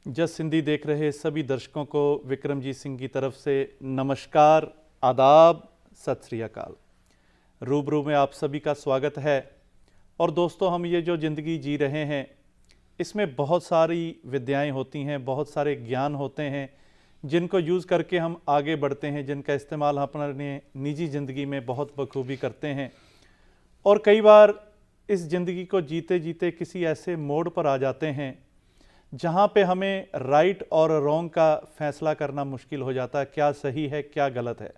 जस हिंदी देख रहे सभी दर्शकों को विक्रमजीत सिंह की तरफ से नमस्कार, आदाब, सत श्री अकाल। रूबरू में आप सभी का स्वागत है। और दोस्तों, हम ये जो ज़िंदगी जी रहे हैं इसमें बहुत सारी विद्याएं होती हैं, बहुत सारे ज्ञान होते हैं जिनको यूज़ करके हम आगे बढ़ते हैं, जिनका इस्तेमाल हम अपने निजी ज़िंदगी में बहुत बखूबी करते हैं। और कई बार इस ज़िंदगी को जीते जीते किसी ऐसे मोड़ पर आ जाते हैं जहाँ पे हमें राइट और रॉन्ग का फैसला करना मुश्किल हो जाता है, क्या सही है क्या गलत है।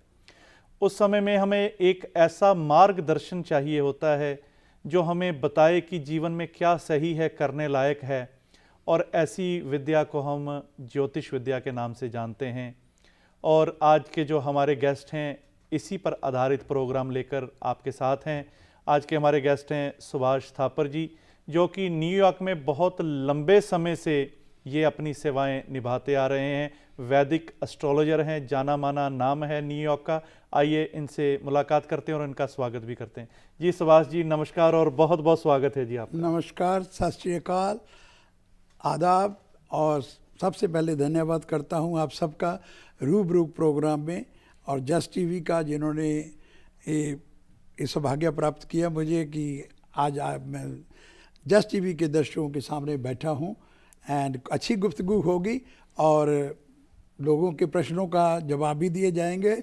उस समय में हमें एक ऐसा मार्गदर्शन चाहिए होता है जो हमें बताए कि जीवन में क्या सही है, करने लायक है। और ऐसी विद्या को हम ज्योतिष विद्या के नाम से जानते हैं। और आज के जो हमारे गेस्ट हैं इसी पर आधारित प्रोग्राम लेकर आपके साथ हैं। आज के हमारे गेस्ट हैं सुभाष थापर जी, जो कि न्यूयॉर्क में बहुत लंबे समय से ये अपनी सेवाएं निभाते आ रहे हैं। वैदिक एस्ट्रोलॉजर हैं, जाना माना नाम है न्यूयॉर्क का। आइए इनसे मुलाकात करते हैं और इनका स्वागत भी करते हैं। जी सुभाष जी, नमस्कार और बहुत बहुत स्वागत है जी आपका। नमस्कार, सत श्री अकाल, आदाब। और सबसे पहले धन्यवाद करता हूं आप सबका रूबरू प्रोग्राम में, और जस्ट टीवी का जिन्होंने ये सौभाग्य प्राप्त किया मुझे कि आज मैं जस्ट टीवी के दर्शकों के सामने बैठा हूं। एंड अच्छी गुफ्तगू होगी और लोगों के प्रश्नों का जवाब भी दिए जाएंगे।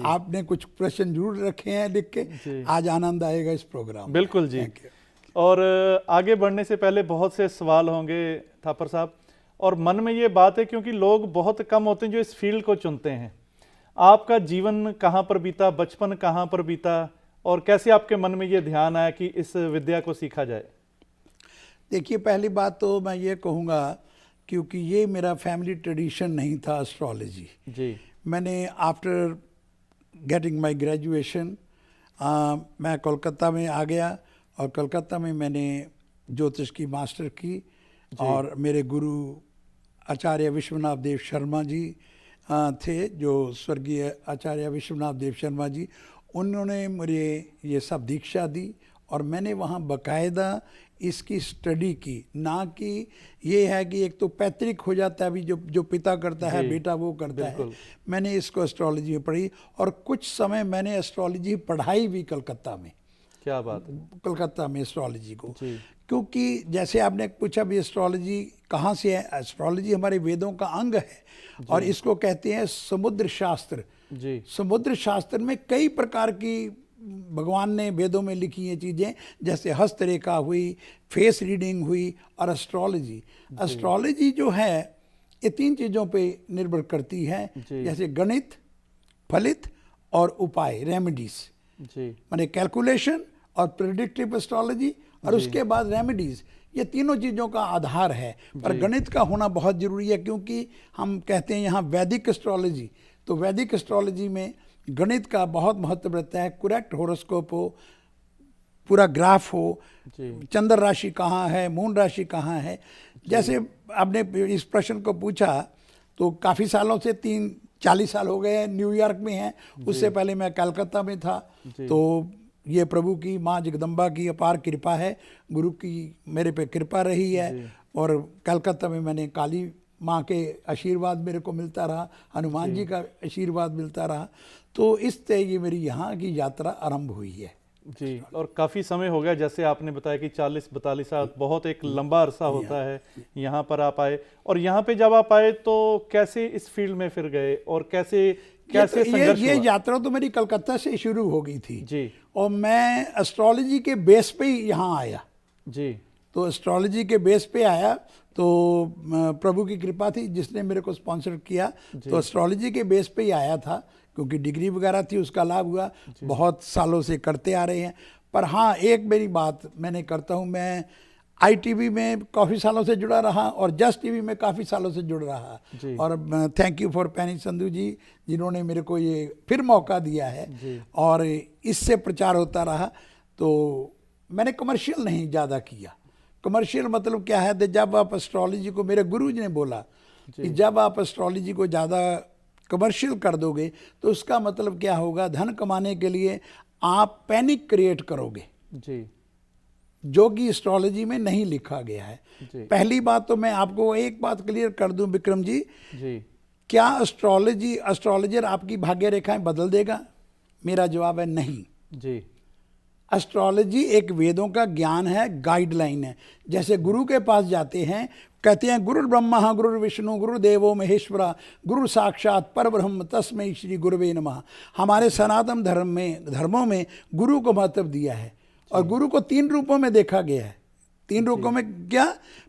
आपने कुछ प्रश्न जरूर रखे हैं लिख के, आज आनंद आएगा इस प्रोग्राम। बिल्कुल जी। और आगे बढ़ने से पहले बहुत से सवाल होंगे थापर साहब, और मन में ये बात है क्योंकि लोग बहुत कम होते हैं जो इस फील्ड को चुनते हैं। आपका जीवन कहाँ पर बीता, बचपन कहाँ पर बीता, और कैसे आपके मन में ये ध्यान आया कि इस विद्या को सीखा जाए? देखिए, पहली बात तो मैं ये कहूँगा, क्योंकि ये मेरा फैमिली ट्रेडिशन नहीं था एस्ट्रोलॉजी जी। मैंने आफ्टर गेटिंग माय ग्रेजुएशन मैं कोलकाता में आ गया, और कोलकाता में मैंने ज्योतिष की मास्टर की। और मेरे गुरु आचार्य विश्वनाथ देव शर्मा जी थे, जो स्वर्गीय आचार्य विश्वनाथ देव शर्मा जी, उन्होंने मुझे ये सब दीक्षा दी। और मैंने वहाँ बाकायदा इसकी स्टडी की, ना कि ये है कि एक तो पैतृक हो जाता है, अभी जो पिता करता है बेटा वो करता है। मैंने इसको एस्ट्रोलॉजी में पढ़ी, और कुछ समय मैंने एस्ट्रोलॉजी पढ़ाई भी कलकत्ता में। क्या बात है। कलकत्ता में एस्ट्रोलॉजी को, क्योंकि जैसे आपने पूछा भी एस्ट्रोलॉजी कहाँ से है, एस्ट्रोलॉजी हमारे वेदों का अंग है, और इसको कहते हैं समुद्र शास्त्र। समुद्र शास्त्र में कई प्रकार की भगवान ने वेदों में लिखी ये चीज़ें, जैसे हस्तरेखा हुई, फेस रीडिंग हुई, और एस्ट्रोलॉजी। एस्ट्रोलॉजी जो है ये तीन चीज़ों पे निर्भर करती है, जैसे गणित, फलित और उपाय, रेमेडीज। माने कैलकुलेशन और प्रेडिक्टिव एस्ट्रोलॉजी, और उसके बाद रेमेडीज। ये तीनों चीज़ों का आधार है। पर गणित का होना बहुत ज़रूरी है, क्योंकि हम कहते हैं यहाँ वैदिक एस्ट्रोलॉजी, तो वैदिक एस्ट्रोलॉजी में गणित का बहुत महत्व रहता है। करेक्ट होरोस्कोप हो, पूरा ग्राफ हो, चंद्र राशि कहाँ है, मून राशि कहाँ है। जैसे आपने इस प्रश्न को पूछा, तो काफ़ी सालों से 40 साल हो गए हैं न्यूयॉर्क में हैं। उससे पहले मैं कलकत्ता में था। तो ये प्रभु की माँ जगदम्बा की अपार कृपा है, गुरु की मेरे पे कृपा रही है। और कलकत्ता में मैंने काली माँ के आशीर्वाद मेरे को मिलता रहा, हनुमान जी का आशीर्वाद मिलता रहा। तो इस तरह ये मेरी यहाँ की यात्रा आरंभ हुई है जी। और काफ़ी समय हो गया, जैसे आपने बताया कि 40-42 साल बहुत एक लंबा अरसा होता है। यहाँ पर आप आए, और यहाँ पे जब आप आए तो कैसे इस फील्ड में फिर गए, और कैसे संघर्ष ये हुआ? यात्रा तो मेरी कलकत्ता से शुरू हो गई थी जी। और मैं एस्ट्रोलॉजी के बेस पे ही यहाँ आया जी। तो एस्ट्रोलॉजी के बेस पे आया, तो प्रभु की कृपा थी जिसने मेरे को स्पॉन्सर किया। तो एस्ट्रोलॉजी के बेस पे ही आया था, क्योंकि डिग्री वगैरह थी, उसका लाभ हुआ। बहुत सालों से करते आ रहे हैं। पर हाँ, एक मेरी बात मैंने करता हूँ, मैं ITV में काफ़ी सालों से जुड़ा रहा, और जस्ट टीवी में काफ़ी सालों से जुड़ रहा। और थैंक यू फॉर पैनी संधू जी, जिन्होंने मेरे को ये फिर मौका दिया है, और इससे प्रचार होता रहा। तो मैंने कमर्शियल नहीं ज़्यादा किया। कमर्शियल मतलब क्या है, तो जब आप एस्ट्रोलॉजी को, मेरे गुरु जी ने बोला कि जब आप एस्ट्रोलॉजी को ज़्यादा कमर्शियल कर दोगे तो उसका मतलब क्या होगा, धन कमाने के लिए आप पैनिक क्रिएट करोगे। जो कि एस्ट्रोलॉजी में नहीं लिखा गया है। पहली बात तो मैं आपको एक बात क्लियर कर दूं विक्रम जी, क्या एस्ट्रोलॉजर आपकी भाग्य रेखाएं बदल देगा? मेरा जवाब है नहीं जी। एस्ट्रोलॉजी एक वेदों का ज्ञान है, गाइडलाइन है। जैसे गुरु के पास जाते हैं, कहते हैं गुरु ब्रह्मा गुरु विष्णु गुरु देवो महेश्वरा गुरु साक्षात परब्रह्म तस्मै श्री गुरुवे नमः। हमारे सनातन धर्मों में गुरु को महत्व दिया है और गुरु को 3 रूपों में देखा गया है। 3 रूपों में क्या?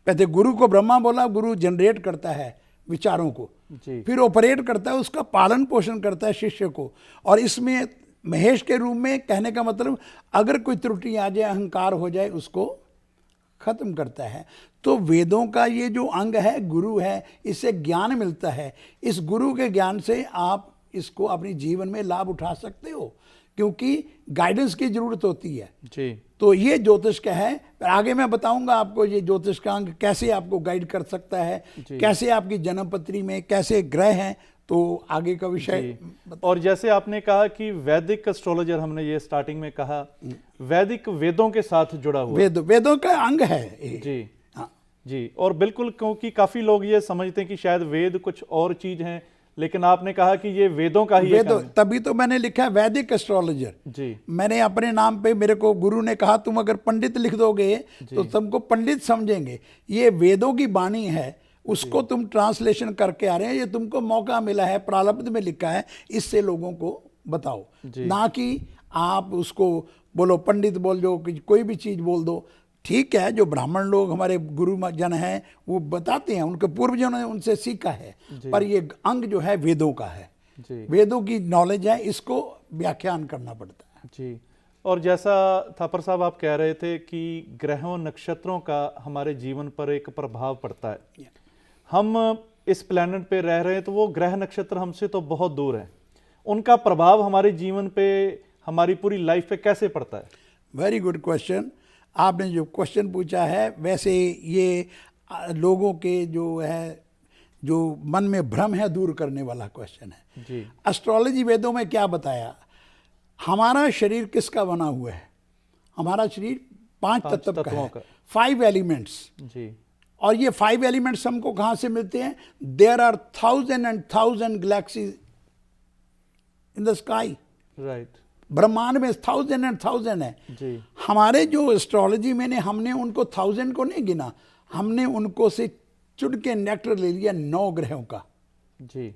पहले गुरु को ब्रह्मा बोला, गुरु जनरेट करता है विचारों को, फिर ऑपरेट करता है, उसका पालन पोषण करता है शिष्य को, और इसमें महेश के रूप में कहने का मतलब अगर कोई त्रुटि आ जाए, अहंकार हो जाए, उसको खत्म करता है। तो वेदों का ये जो अंग है गुरु है, इससे ज्ञान मिलता है। इस गुरु के ज्ञान से आप इसको अपने जीवन में लाभ उठा सकते हो, क्योंकि गाइडेंस की जरूरत होती है जी। तो ये ज्योतिष का है। आगे मैं बताऊंगा आपको ये ज्योतिष का अंग कैसे आपको गाइड कर सकता है, कैसे आपकी जन्मपत्री में कैसे ग्रह हैं, तो आगे का विषय। और जैसे आपने कहा कि वैदिक एस्ट्रोलॉजर, हमने ये स्टार्टिंग में कहा, वैदिक वेदों के साथ जुड़ा हुआ वेदों का अंग है जी। हाँ जी। और बिल्कुल, क्योंकि काफी लोग ये समझते हैं कि शायद वेद कुछ और चीज हैं, लेकिन आपने कहा कि ये वेदों का ही वेदों, तभी तो मैंने लिखा है वैदिक एस्ट्रोलॉजर जी। मैंने अपने नाम पे, मेरे को गुरु ने कहा तुम अगर पंडित लिख दोगे तो तुमको पंडित समझेंगे। ये वेदों की वाणी है, उसको तुम ट्रांसलेशन करके आ रहे हैं। ये तुमको मौका मिला है, प्रारब्ध में लिखा है, इससे लोगों को बताओ, ना कि आप उसको बोलो पंडित बोल दो, कोई भी चीज बोल दो। ठीक है, जो ब्राह्मण लोग हमारे गुरु जन हैं वो बताते हैं, उनके पूर्वजों ने उनसे सीखा है, पर ये अंग जो है वेदों का है, वेदों की नॉलेज है, इसको व्याख्यान करना पड़ता है जी। और जैसा थापर साहब आप कह रहे थे कि ग्रहों नक्षत्रों का हमारे जीवन पर एक प्रभाव पड़ता है। हम इस प्लैनेट पे रह रहे हैं, तो वो ग्रह नक्षत्र हमसे तो बहुत दूर है, उनका प्रभाव हमारे जीवन पे, हमारी पूरी लाइफ पे कैसे पड़ता है? Very good question. आपने जो क्वेश्चन पूछा है, वैसे ये लोगों के जो मन में भ्रम है दूर करने वाला क्वेश्चन है जी। एस्ट्रोलॉजी वेदों में क्या बताया? हमारा शरीर किसका बना हुआ है? हमारा शरीर 5 तत्व का है, 5 एलिमेंट्स जी। और ये 5 एलिमेंट्स हमको कहां से मिलते हैं? There are 1000 and 1000 galaxies in the sky, right. ब्रह्मांड में 1000 and 1000 है जी। हमारे जो एस्ट्रोलॉजी में ने हमने उनको 1000 को नहीं गिना, हमने उनको से चुन के नेक्टर ले लिया 9 ग्रहों का जी।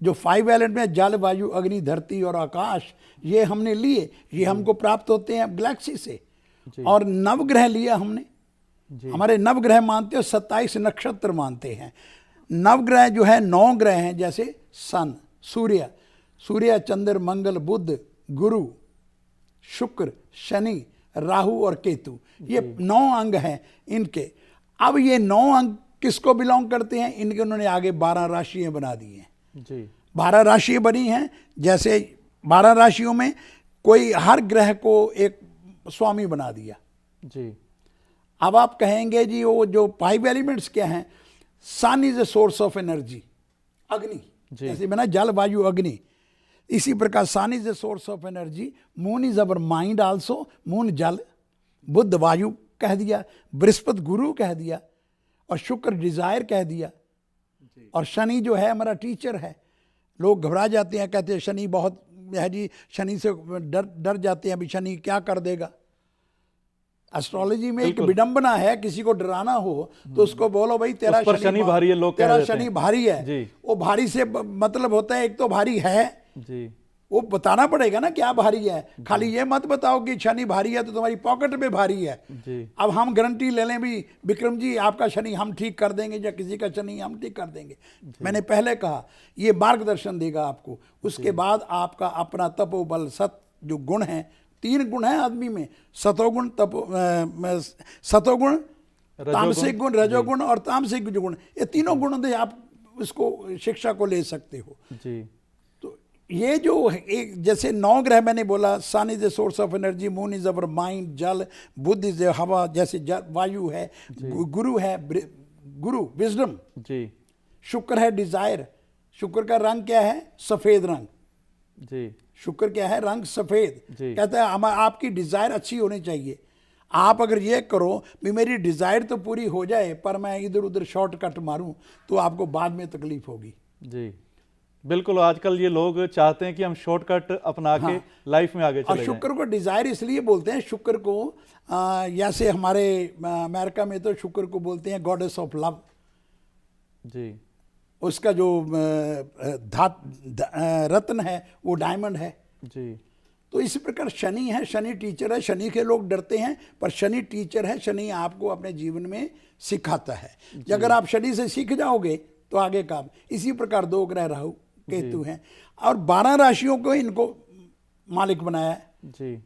जो 5 एलिमेंट में जल वायु अग्नि धरती और आकाश, ये हमने लिए, ये हमको प्राप्त होते हैं गैलेक्सी से। और नवग्रह लिया हमने, हमारे नवग्रह मानते हो, 27 नक्षत्र मानते हैं। नवग्रह जो है 9 ग्रह हैं, जैसे सन, सूर्य चंद्र मंगल बुध गुरु शुक्र शनि राहु और केतु, ये 9 अंग हैं इनके। अब ये 9 अंग किसको बिलोंग करते हैं? इनके उन्होंने आगे 12 राशियां बना दी हैं जी। 12 राशियां बनी हैं। जैसे 12 राशियों में कोई हर ग्रह को एक स्वामी बना दिया जी। अब आप कहेंगे जी वो जो 5 एलिमेंट्स क्या हैं? Sun is a source of energy, अग्नि, जैसे बना जल वायु अग्नि, इसी प्रकार sun is a source of energy. Moon is our mind also, moon जल, बुध वायु कह दिया, बृहस्पति गुरु कह दिया, और शुक्र डिजायर कह दिया, और शनि जो है हमारा टीचर है। लोग घबरा जाते हैं, कहते हैं शनि बहुत है जी, शनि से डर जाते हैं, अभी शनि क्या कर देगा। एस्ट्रोलॉजी में एक विडंबना है, किसी को डराना हो तो उसको बोलो भाई तेरा शनि भारी है, लोग तेरा शनि भारी है। वो भारी से मतलब होता है एक तो भारी है जी, वो बताना पड़ेगा ना क्या भारी है। खाली ये मत बताओ कि शनि भारी है तो तुम्हारी पॉकेट में भारी है जी। अब हम गारंटी ले लें भी विक्रम जी आपका शनि हम ठीक कर देंगे, या किसी का शनि हम ठीक कर देंगे। मैंने पहले कहा ये मार्गदर्शन देगा आपको। उसके बाद आपका अपना तपोबल, सत जो गुण है, 3 गुण है आदमी में, सतोगुण तामसिक गुण, रजोगुण और तामसिक गुण, ये तीनों गुणों से आप इसको शिक्षा को ले सकते हो जी। तो ये जो एक जैसे 9 ग्रह मैंने बोला, sun is a source of energy, moon is our mind, जल, बुध इज ए हवा, जैसे वायु है, गुरु है गुरु विजडम जी, शुक्र है डिजायर, शुक्र का रंग क्या है? सफेद रंग जी। शुक्र क्या है? रंग सफेद। कहता है आपकी डिजायर अच्छी होनी चाहिए, आप अगर ये करो भी मेरी डिज़ायर तो पूरी हो जाए पर मैं इधर उधर शॉर्टकट मारूं तो आपको बाद में तकलीफ होगी। जी बिल्कुल, आजकल ये लोग चाहते हैं कि हम शॉर्टकट अपना के लाइफ में आगे और चले शुक्र को डिज़ायर इसलिए बोलते हैं, शुक्र को जैसे हमारे अमेरिका में तो शुक्र को बोलते हैं गॉडेस ऑफ लव। जी उसका जो रत्न है वो डायमंड है। जी तो इसी प्रकार शनि है, शनि टीचर है। शनि के लोग डरते हैं पर शनि टीचर है। शनि आपको अपने जीवन में सिखाता है। अगर आप शनि से सीख जाओगे तो आगे काम। इसी प्रकार 2 ग्रह राहु केतु हैं और 12 राशियों को इनको मालिक बनाया है। जी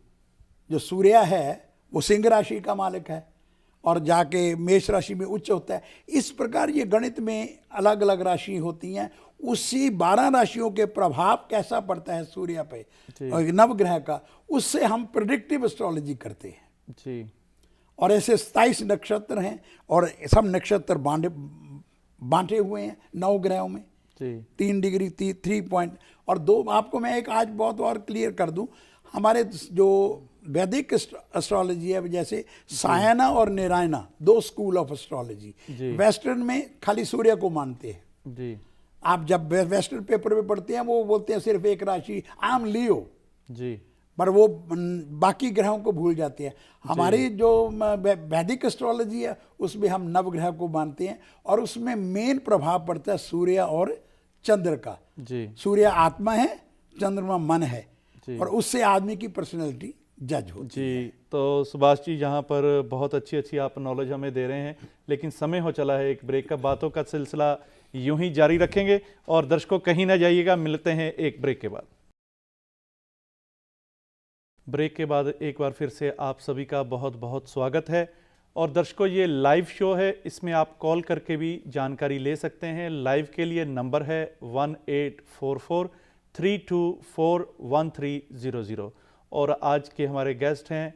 जो सूर्य है वो सिंह राशि का मालिक है और जाके मेष राशि में उच्च होता है। इस प्रकार ये गणित में अलग अलग राशि होती हैं। उसी 12 राशियों के प्रभाव कैसा पड़ता है सूर्य पे और नवग्रह का, उससे हम प्रेडिक्टिव एस्ट्रोलॉजी करते हैं। जी और ऐसे 27 नक्षत्र हैं और सब नक्षत्र बांटे हुए हैं 9 ग्रहों में। जी 3 डिग्री 3 पॉइंट। और 2 आपको मैं एक आज बहुत और क्लियर कर दूं, हमारे जो वैदिक एस्ट्रोलॉजी है जैसे सायना और Narayana 2 school of astrology. Western में खाली सूर्य को मानते हैं। जी आप जब वेस्टर्न पेपर में पढ़ते हैं वो बोलते हैं सिर्फ एक राशि आई एम लियो, जी पर वो बाकी ग्रहों को भूल जाते हैं। हमारी जो वैदिक एस्ट्रोलॉजी है उसमें हम नवग्रह को मानते हैं और उसमें मेन प्रभाव पड़ता है सूर्य और चंद्र का। जी सूर्य आत्मा है, चंद्रमा मन है और उससे आदमी की पर्सनैलिटी जज होती है। जी तो सुभाष जी यहाँ पर बहुत अच्छी अच्छी आप नॉलेज हमें दे रहे हैं, लेकिन समय हो चला है एक ब्रेक का। बातों का सिलसिला यूं ही जारी रखेंगे और दर्शकों कहीं ना जाइएगा, मिलते हैं एक ब्रेक के बाद। ब्रेक के बाद एक बार फिर से आप सभी का बहुत बहुत स्वागत है। और दर्शकों ये लाइव शो है, इसमें आप कॉल करके भी जानकारी ले सकते हैं। लाइव के लिए नंबर है 1844-324-1300। और आज के हमारे गेस्ट हैं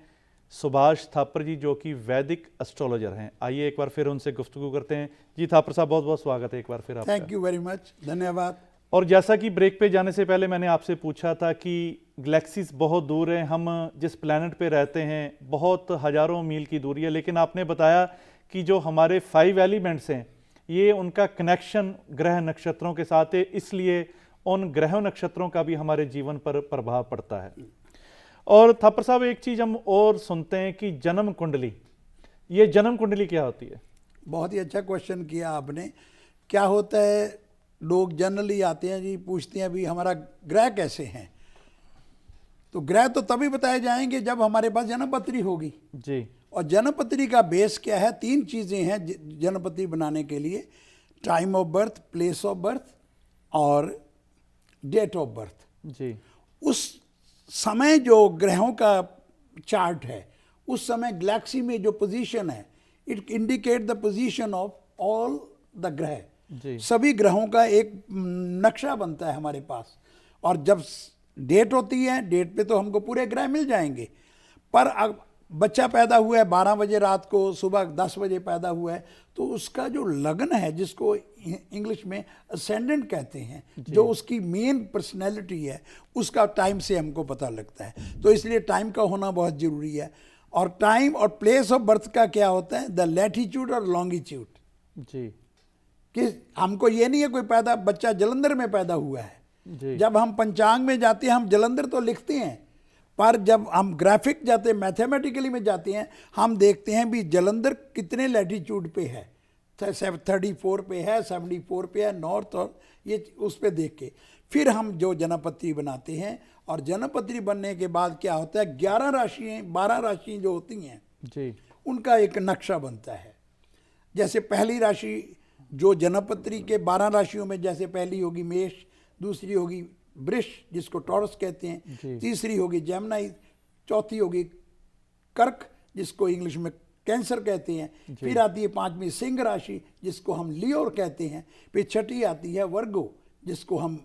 सुभाष थापर जी जो कि वैदिक एस्ट्रोलॉजर हैं। आइए एक बार फिर उनसे गुफ्तगू करते हैं। जी थापर साहब बहुत बहुत स्वागत है एक बार फिर आपका। थैंक यू वेरी मच, धन्यवाद। और जैसा कि ब्रेक पे जाने से पहले मैंने आपसे पूछा था कि गैलेक्सीज बहुत दूर हैं, हम जिस प्लैनेट पे रहते हैं बहुत हजारों मील की दूरी है, लेकिन आपने बताया कि जो हमारे 5 एलिमेंट्स हैं ये उनका कनेक्शन ग्रह नक्षत्रों के साथ है, इसलिए उन ग्रह नक्षत्रों का भी हमारे जीवन पर प्रभाव पड़ता है। और थापर साहब एक चीज़ हम और सुनते हैं कि जन्म कुंडली, ये जन्म कुंडली क्या होती है? बहुत ही अच्छा क्वेश्चन किया आपने। क्या होता है, लोग जनरली आते हैं जी, पूछते हैं भी हमारा ग्रह कैसे हैं। तो ग्रह तो तभी बताए जाएंगे जब हमारे पास जन्मपत्री होगी जी। और जन्मपत्री का बेस क्या है? 3 चीज़ें हैं जन्मपत्री बनाने के लिए, time of birth, place of birth और डेट ऑफ बर्थ। जी उस समय जो ग्रहों का चार्ट है, उस समय गैलेक्सी में जो पोजीशन है, it indicate the position of all the ग्रह। सभी ग्रहों का एक नक्शा बनता है हमारे पास। और जब डेट होती है, डेट पे तो हमको पूरे ग्रह मिल जाएंगे, पर अब बच्चा पैदा हुआ है 12 बजे रात को, सुबह 10 बजे पैदा हुआ है, तो उसका जो लगन है जिसको इंग्लिश में असेंडेंट कहते हैं, जो उसकी मेन पर्सनैलिटी है, उसका टाइम से हमको पता लगता है। तो इसलिए टाइम का होना बहुत ज़रूरी है। और टाइम और प्लेस ऑफ बर्थ का क्या होता है? द लैटिट्यूड और लॉन्गिट्यूड। जी कि हमको ये नहीं है कोई बच्चा जलंधर में पैदा हुआ है। जब हम पंचांग में जाते हैं हम जलंधर तो लिखते हैं, पर जब हम ग्राफिक जाते हैं, मैथमेटिकली में जाते हैं, हम देखते हैं भी जलंधर कितने लैटिट्यूड पे है, 34 पे है, 74 पे है नॉर्थ, और ये उस पे देख के फिर हम जो जन्मपत्री बनाते हैं। और जन्मपत्री बनने के बाद क्या होता है, 11 राशियाँ 12 राशियाँ जो होती हैं जी, उनका एक नक्शा बनता है। जैसे पहली राशि जो जन्मपत्री के 12 राशियों में, जैसे पहली होगी मेष, दूसरी होगी वृष जिसको टॉरस कहते हैं, तीसरी होगी जेमिनी, चौथी होगी कर्क जिसको इंग्लिश में कैंसर कहते हैं, फिर आती है 5वीं सिंह राशि जिसको हम लियो कहते हैं, फिर 6ठी आती है वर्गो जिसको हम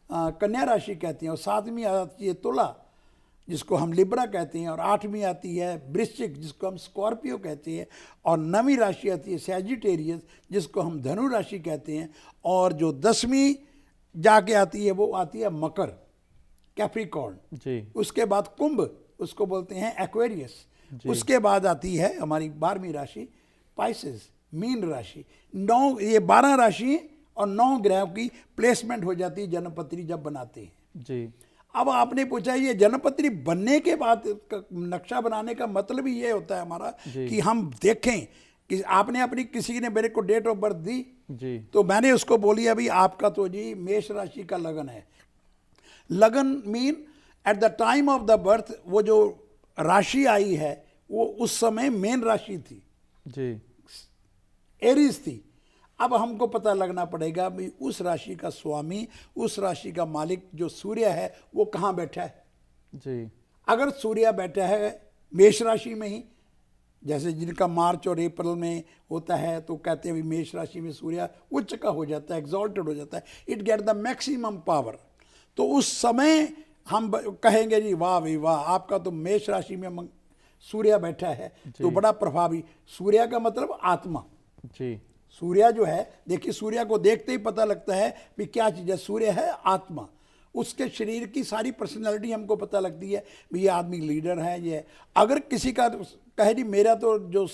कन्या राशि कहते हैं, और 7वीं आती है तुला जिसको हम लिब्रा कहते हैं, और 8वीं आती है वृश्चिक जिसको हम स्कॉर्पियो कहते हैं, और 9वीं राशि आती है सैजिटेरियस जिसको हम धनु राशि कहते हैं, और जो 10वीं जाके आती है वो आती है मकर, कैप्रिकॉर्न जी। उसके बाद कुंभ, उसको बोलते हैं एक्वेरियस, उसके बाद आती है हमारी 12वीं राशि पाइसेस, मीन राशि। 9 ये 12 राशि और 9 ग्रहों की प्लेसमेंट हो जाती है जन्मपत्री जब बनाते हैं जी। अब आपने पूछा ये जन्मपत्री बनने के बाद नक्शा बनाने का मतलब ही ये होता है हमारा कि हम देखें कि आपने अपनी किसी ने मेरे को डेट ऑफ बर्थ दी जी। तो मैंने उसको बोली अभी आपका तो जी मेष राशि का लगन है। लगन mean at the time of the birth वो जो राशि आई है वो उस समय मेन राशि थी जी। एरीज थी। अब हमको पता लगना पड़ेगा भाई उस राशि का स्वामी, उस राशि का मालिक जो सूर्य है वो कहाँ बैठा है जी। अगर सूर्य बैठा है मेष राशि में ही, जैसे जिनका मार्च और अप्रैल में होता है तो कहते हैं मेष राशि में सूर्य उच्च का हो जाता है, एग्जॉल्टेड हो जाता है, it get the maximum power. तो उस समय हम कहेंगे जी वाह भाई वाह आपका तो मेष राशि में सूर्य बैठा है तो बड़ा प्रभावी। सूर्य का मतलब आत्मा जी। सूर्य जो है देखिए सूर्य को देखते ही पता लगता है कि क्या चीज़ है, सूर्य है आत्मा। उसके शरीर की सारी पर्सनालिटी हमको पता लगती है भी ये आदमी लीडर है। ये अगर किसी का कहे जी मेरा तो जो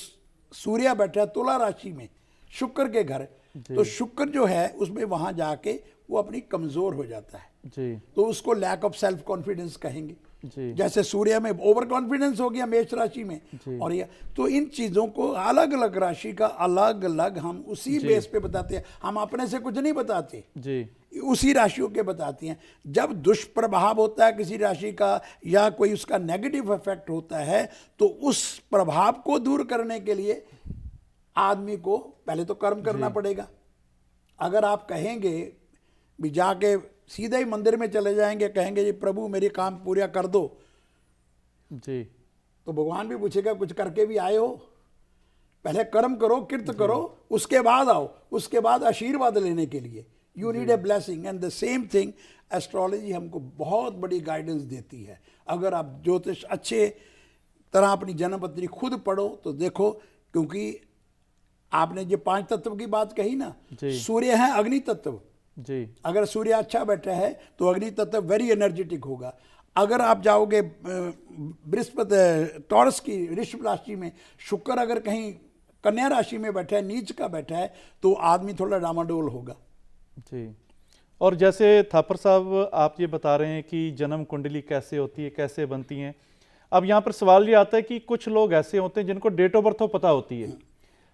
सूर्य बैठा है तुला राशि में शुक्र के घर, तो शुक्र जो है उसमें वहाँ जाके वो अपनी कमज़ोर हो जाता है जी। तो उसको लैक ऑफ सेल्फ कॉन्फिडेंस कहेंगे जी। जैसे सूर्य में ओवर कॉन्फिडेंस हो गया मेष राशि में। और ये तो इन चीज़ों को अलग अलग राशि का अलग अलग हम उसी बेस पे बताते हैं, हम अपने से कुछ नहीं बताते जी। उसी राशियों के बताते हैं। जब दुष्प्रभाव होता है किसी राशि का या कोई उसका नेगेटिव इफेक्ट होता है तो उस प्रभाव को दूर करने के लिए आदमी को पहले तो कर्म करना पड़ेगा। अगर आप कहेंगे भी जाके सीधे ही मंदिर में चले जाएंगे कहेंगे जी प्रभु मेरे काम पूरा कर दो जी, तो भगवान भी पूछेगा कुछ करके भी आए हो, पहले कर्म करो किर्त करो उसके बाद आओ, उसके बाद आशीर्वाद लेने के लिए you need a blessing. And the same thing astrology हमको बहुत बड़ी गाइडेंस देती है। अगर आप ज्योतिष अच्छे तरह अपनी जन्मपत्री खुद पढ़ो तो देखो, क्योंकि आपने जो 5 तत्व की बात कही ना, सूर्य है अग्नि तत्व जी। अगर सूर्य अच्छा बैठा है तो अग्नि तत्व वेरी एनर्जेटिक होगा। अगर आप जाओगे बृहस्पति टॉरस की वृषभ राशि में, शुक्र अगर कहीं कन्या राशि में बैठा है नीच का बैठा है तो आदमी थोड़ा डामाडोल होगा जी। और जैसे थापर साहब आप ये बता रहे हैं कि जन्म कुंडली कैसे होती है, कैसे बनती हैं, अब यहाँ पर सवाल ये आता है कि कुछ लोग ऐसे होते हैं जिनको डेट ऑफ बर्थ तो पता होती है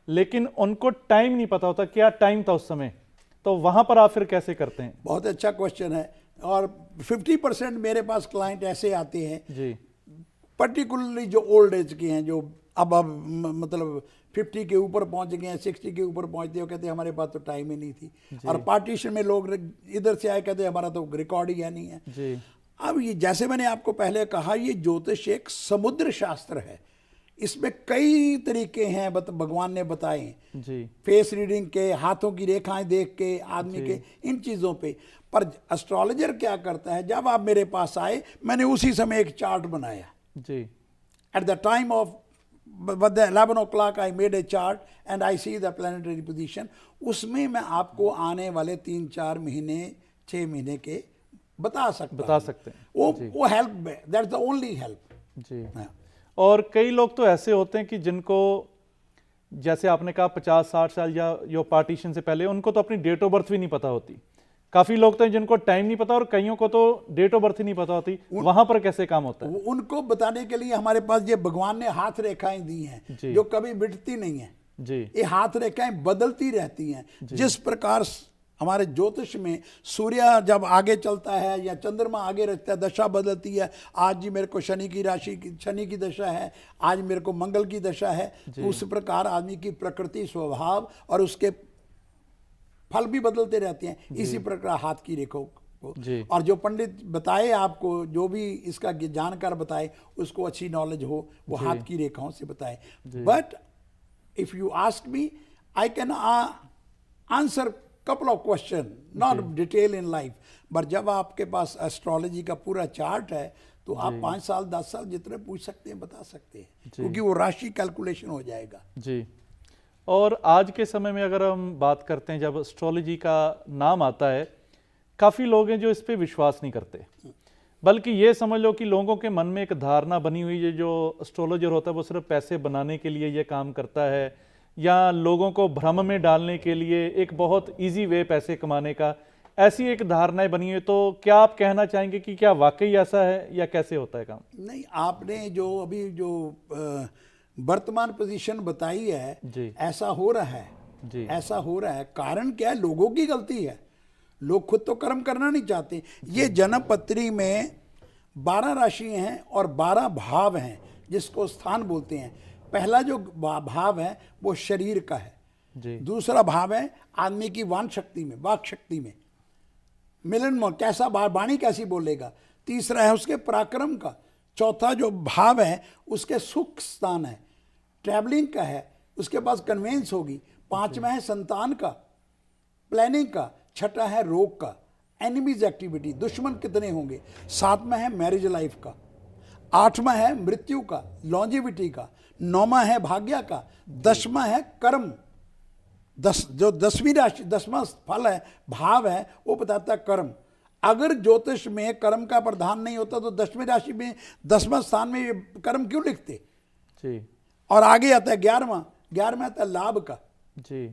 लेकिन उनको टाइम नहीं पता होता क्या टाइम था उस समय, तो वहां पर आप फिर कैसे करते हैं? बहुत अच्छा क्वेश्चन है। और 50% मेरे पास क्लाइंट ऐसे आते हैं जी, पर्टिकुलरली जो ओल्ड एज के हैं, जो अब मतलब 50 के ऊपर पहुंच गए हैं, 60 के ऊपर पहुंचते हो, कहते हैं हमारे पास तो टाइम ही नहीं थी। और पार्टीशन में लोग इधर से आए कहते हैं हमारा तो रिकॉर्ड ही नहीं है जी। अब ये जैसे मैंने आपको पहले कहा ये ज्योतिष एक समुद्र शास्त्र है, इसमें कई तरीके हैं भगवान ने बताए जी। फेस रीडिंग के, हाथों की रेखाएं देख के, आदमी के इन चीज़ों पे। पर एस्ट्रोलॉजर क्या करता है, जब आप मेरे पास आए मैंने उसी समय एक चार्ट बनाया जी। At the time of 11 o'clock I made a chart and I see the planetary position. उसमें मैं आपको आने वाले 3-4 महीने 6 महीने के बता सकते हैं। वो help, that's the only help जी। और कई लोग तो ऐसे होते हैं कि जिनको जैसे आपने कहा 50-60 साल या यो पार्टीशन से पहले, उनको तो अपनी डेट ऑफ बर्थ भी नहीं पता होती। काफी लोग तो हैं जिनको टाइम नहीं पता और कईयों को तो डेट ऑफ बर्थ ही नहीं पता होती। वहां पर कैसे काम होता है? उनको बताने के लिए हमारे पास ये भगवान ने हाथ रेखाएं दी हैं जो कभी मिटती नहीं है जी। ये हाथ रेखाएं बदलती रहती हैं। जिस प्रकार हमारे ज्योतिष में सूर्य जब आगे चलता है या चंद्रमा आगे रहता है दशा बदलती है। आज जी मेरे को शनि की दशा है, आज मेरे को मंगल की दशा है। तो उस प्रकार आदमी की प्रकृति, स्वभाव और उसके फल भी बदलते रहते हैं। इसी प्रकार हाथ की रेखाओं को, और जो पंडित बताए आपको, जो भी इसका जानकार बताए, उसको अच्छी नॉलेज हो, वो हाथ की रेखाओं से बताए। But if you ask me I can answer couple of question, not detail in life, but जब आपके पास एस्ट्रोलॉजी का पूरा चार्ट है तो आप 5 साल 10 साल जितने पूछ सकते हैं बता सकते हैं, क्योंकि वो राशि कैलकुलेशन हो जाएगा जी। और आज के समय में अगर हम बात करते हैं, जब एस्ट्रोलॉजी का नाम आता है, काफ़ी लोग हैं जो इस पे विश्वास नहीं करते, बल्कि ये समझ लो कि लोगों के मन में एक धारणा बनी हुई है, जो एस्ट्रोलॉजर होता है वो सिर्फ पैसे बनाने के लिए ये काम करता है, या लोगों को भ्रम में डालने के लिए एक बहुत इजी वे पैसे कमाने का, ऐसी एक धारणाएं बनी है। तो क्या आप कहना चाहेंगे कि क्या वाकई ऐसा है या कैसे होता है काम? नहीं, आपने जो अभी जो वर्तमान पोजीशन बताई है जी ऐसा हो रहा है जी। ऐसा हो रहा है। कारण क्या है? लोगों की गलती है। लोग खुद तो कर्म करना नहीं चाहते। ये जन्म पत्री में 12 राशि हैं और 12 भाव हैं जिसको स्थान बोलते हैं। पहला जो भाव है वो शरीर का है जी दूसरा भाव है आदमी की वाण शक्ति में, वाक शक्ति में, मिलन में कैसा वाणी कैसी बोलेगा। तीसरा है उसके पराक्रम का। चौथा जो भाव है उसके सुख स्थान है, ट्रैवलिंग का है, उसके पास कन्वेंस होगी। पांचवा है संतान का, प्लानिंग का। छठा है रोग का, एनिमीज एक्टिविटी, दुश्मन कितने होंगे। सातवां है मैरिज लाइफ का। आठवां है मृत्यु का, लॉन्जिविटी का। नौवां है भाग्य का। 10वां है कर्म। जो 10वीं राशि 10वां फल है, भाव है, वो बताता है कर्म। अगर ज्योतिष में कर्म का प्रधान नहीं होता तो 10वीं राशि में 10वां स्थान में ये कर्म क्यों लिखते जी। और आगे आता है 11वां आता है लाभ का। जी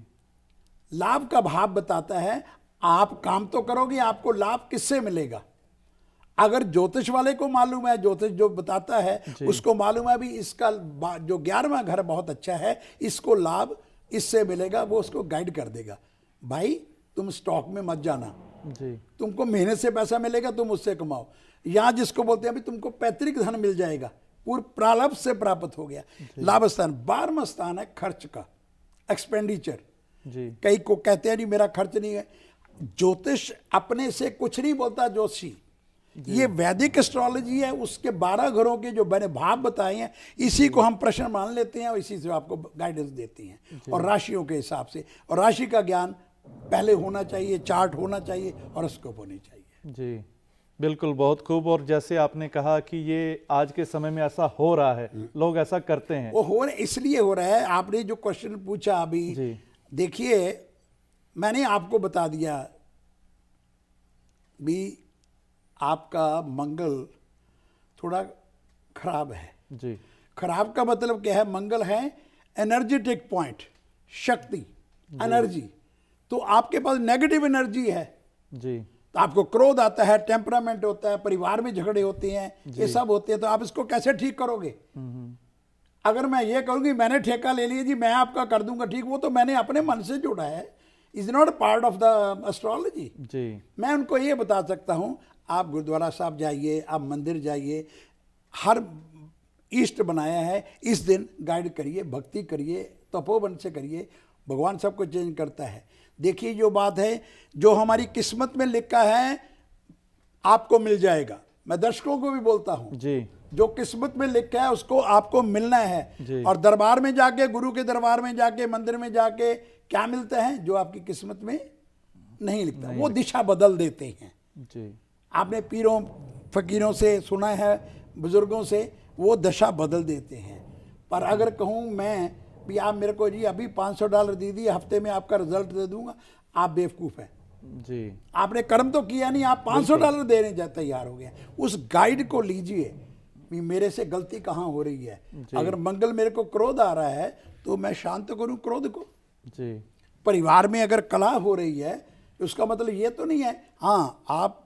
लाभ का भाव बताता है आप काम तो करोगे, आपको लाभ किससे मिलेगा। अगर ज्योतिष वाले को मालूम है, ज्योतिष जो बताता है उसको मालूम है भी इसका जो 11वां घर बहुत अच्छा है, इसको लाभ इससे मिलेगा, वो उसको गाइड कर देगा। भाई तुम स्टॉक में मत जाना जी। तुमको मेहनत से पैसा मिलेगा, तुम उससे कमाओ। या जिसको बोलते हैं भी तुमको पैतृक धन मिल जाएगा, पूर्व प्रारब्ध से प्राप्त हो गया। लाभ स्थान। 12वां स्थान है खर्च का, एक्सपेंडिचर। जी कई को कहते हैं नहीं मेरा खर्च नहीं है। ज्योतिष अपने से कुछ नहीं बोलता ज्योतिषी, ये वैदिक एस्ट्रोलॉजी है। उसके 12 घरों के जो मैंने भाव बताए हैं इसी को हम प्रश्न मान लेते हैं और इसी से आपको गाइडेंस देती हैं और राशियों के हिसाब से। और राशि का ज्ञान पहले होना चाहिए, चार्ट होना चाहिए, हॉरोस्कोप होनी चाहिए। जी बिल्कुल, बहुत खूब। और जैसे आपने कहा कि ये आज के समय में ऐसा हो रहा है, लोग ऐसा करते हैं। वो हो रहा इसलिए हो रहा है। आपने जो क्वेश्चन पूछा अभी, देखिए मैंने आपको बता दिया भी आपका मंगल थोड़ा खराब है। जी खराब का मतलब क्या है? मंगल है एनर्जेटिक पॉइंट, शक्ति, एनर्जी। तो आपके पास नेगेटिव एनर्जी है जी। तो आपको क्रोध आता है, टेम्परामेंट होता है, परिवार में झगड़े होते हैं, ये सब होते हैं। तो आप इसको कैसे ठीक करोगे? अगर मैं ये कहूँगी मैंने ठेका ले लिया जी, मैं आपका कर दूंगा ठीक, वो तो मैंने अपने मन से जोड़ा है, is not part of the astrology. जी मैं उनको ये बता सकता हूँ आप गुरुद्वारा साहब जाइए, आप मंदिर जाइए, हर ईष्ट बनाया है, इस दिन गाइड करिए, भक्ति करिए, तपोवन से करिए, भगवान सबको चेंज करता है। देखिए जो बात है, जो हमारी किस्मत में लिखा है आपको मिल जाएगा। मैं दर्शकों को भी बोलता हूँ जी। जो किस्मत में लिखा है उसको आपको मिलना है। और दरबार में जाके, गुरु के दरबार में जाके, मंदिर में जाके क्या मिलता है? जो आपकी किस्मत में नहीं लिखता, वो दिशा बदल देते हैं। जी आपने पीरों फकीरों से सुना है, बुजुर्गों से, वो दशा बदल देते हैं। पर अगर कहूँ मैं भी आप मेरे को जी अभी $500 दे दिए, हफ्ते में आपका रिजल्ट दे दूंगा, आप बेवकूफ़ हैं। जी आपने कर्म तो किया नहीं, आप $500 देने जा तैयार हो गए। उस गाइड को लीजिए भी मेरे से गलती कहाँ हो रही है। अगर मंगल मेरे को क्रोध आ रहा है तो मैं शांत करूँ क्रोध को। जी। परिवार में अगर कलह हो रही है उसका मतलब ये तो नहीं है। हाँ, आप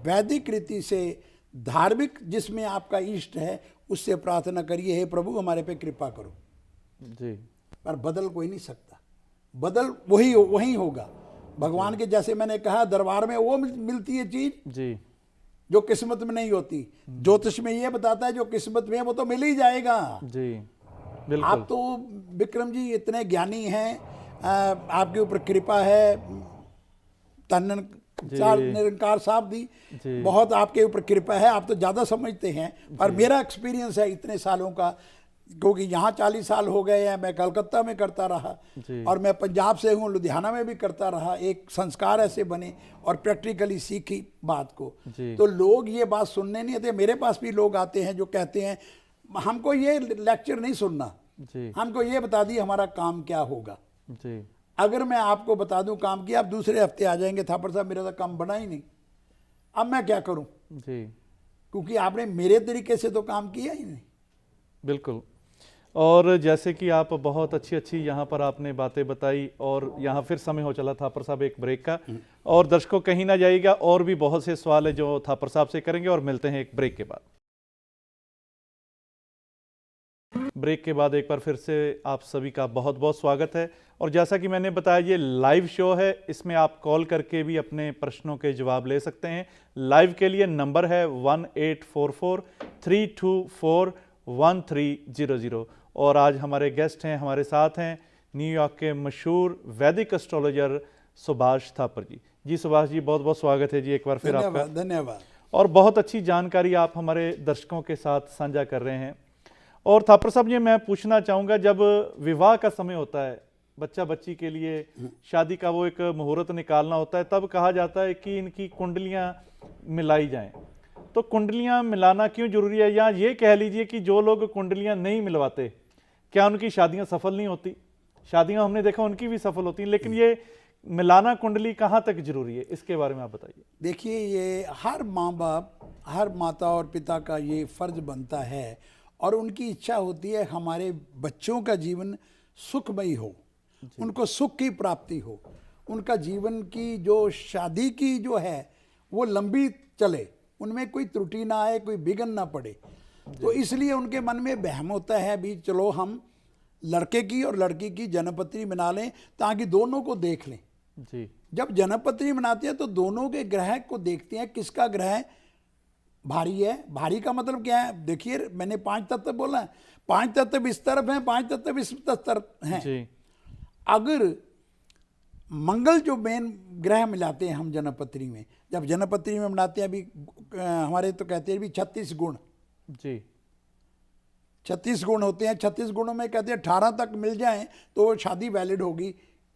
वैदिक रीति से, धार्मिक जिसमें आपका इष्ट है उससे प्रार्थना करिए, हे प्रभु हमारे पे कृपा करो। जी। पर बदल कोई नहीं सकता, बदल वही होगा। भगवान के जैसे मैंने कहा दरबार में वो मिलती है चीज जी जो किस्मत में नहीं होती। ज्योतिष में ये बताता है जो किस्मत में है वो तो मिल ही जाएगा। जी बिल्कुल। आप तो विक्रम जी इतने ज्ञानी हैं, आपके ऊपर कृपा है, निरंकार साहब दी बहुत आपके ऊपर कृपा है, आप तो ज़्यादा समझते हैं। और मेरा एक्सपीरियंस है इतने सालों का, क्योंकि यहाँ 40 साल हो गए हैं, मैं कलकत्ता में करता रहा और मैं पंजाब से हूँ, लुधियाना में भी करता रहा। एक संस्कार ऐसे बने और प्रैक्टिकली सीखी बात को। तो लोग ये बात सुनने नहीं आते। मेरे पास भी लोग आते हैं जो कहते हैं हमको ये लेक्चर नहीं सुनना, हमको ये बता दी हमारा काम क्या होगा। अगर मैं आपको बता दूं काम किया, आप दूसरे हफ्ते आ जाएंगे थापर साहब मेरा तो काम बना ही नहीं, अब मैं क्या करूं। क्योंकि आपने मेरे तरीके से तो काम किया ही नहीं। बिल्कुल। और जैसे कि आप बहुत अच्छी अच्छी यहाँ पर आपने बातें बताई, और यहाँ फिर समय हो चला थापर साहब एक ब्रेक का, और दर्शकों कहीं ना जाइएगा, और भी बहुत से सवाल है जो थापर साहब से करेंगे, और मिलते हैं एक ब्रेक के बाद। ब्रेक के बाद एक बार फिर से आप सभी का बहुत बहुत स्वागत है। और जैसा कि मैंने बताया, ये लाइव शो है, इसमें आप कॉल करके भी अपने प्रश्नों के जवाब ले सकते हैं। लाइव के लिए नंबर है 1844-324-1300। और आज हमारे गेस्ट हैं, हमारे साथ हैं न्यूयॉर्क के मशहूर वैदिक एस्ट्रोलॉजर सुभाष थापर जी। जी सुभाष जी, बहुत बहुत स्वागत है जी एक बार फिर आपका। धन्यवाद। और बहुत अच्छी जानकारी आप हमारे दर्शकों के साथ साझा कर रहे हैं। और थापर साहब जी, मैं पूछना चाहूँगा, जब विवाह का समय होता है, बच्चा बच्ची के लिए शादी का वो एक मुहूर्त निकालना होता है, तब कहा जाता है कि इनकी कुंडलियाँ मिलाई जाएं। तो कुंडलियाँ मिलाना क्यों जरूरी है? या ये कह लीजिए कि जो लोग कुंडलियाँ नहीं मिलवाते, क्या उनकी शादियाँ सफल नहीं होती? शादियाँ हमने देखा उनकी भी सफल होती हैं, लेकिन ये मिलाना कुंडली कहाँ तक जरूरी है, इसके बारे में आप बताइए। देखिए, ये हर माँ बाप, हर माता और पिता का ये फर्ज बनता है, और उनकी इच्छा होती है हमारे बच्चों का जीवन सुखमयी हो, उनको सुख की प्राप्ति हो, उनका जीवन की जो शादी की जो है वो लंबी चले, उनमें कोई त्रुटि ना आए, कोई विघ्न ना पड़े। तो इसलिए उनके मन में वहम होता है भी चलो हम लड़के की और लड़की की जन्मपत्री बना लें ताकि दोनों को देख लें जी। जब जन्मपत्री बनाते हैं तो दोनों के ग्रह को देखते हैं, किसका ग्रह भारी है। भारी का मतलब क्या है? देखिए, मैंने 5 तत्व बोला है, 5 तत्व इस तरफ हैं, 5 तत्व इस तरफ हैं जी। अगर मंगल जो मेन ग्रह मिलाते हैं हम जन्मपत्री में, जब जन्मपत्री में बनाते हैं, अभी हमारे तो कहते हैं भी 36 गुण जी। 36 गुण होते हैं। 36 गुणों में कहते हैं 18 तक मिल जाएं तो शादी वैलिड होगी,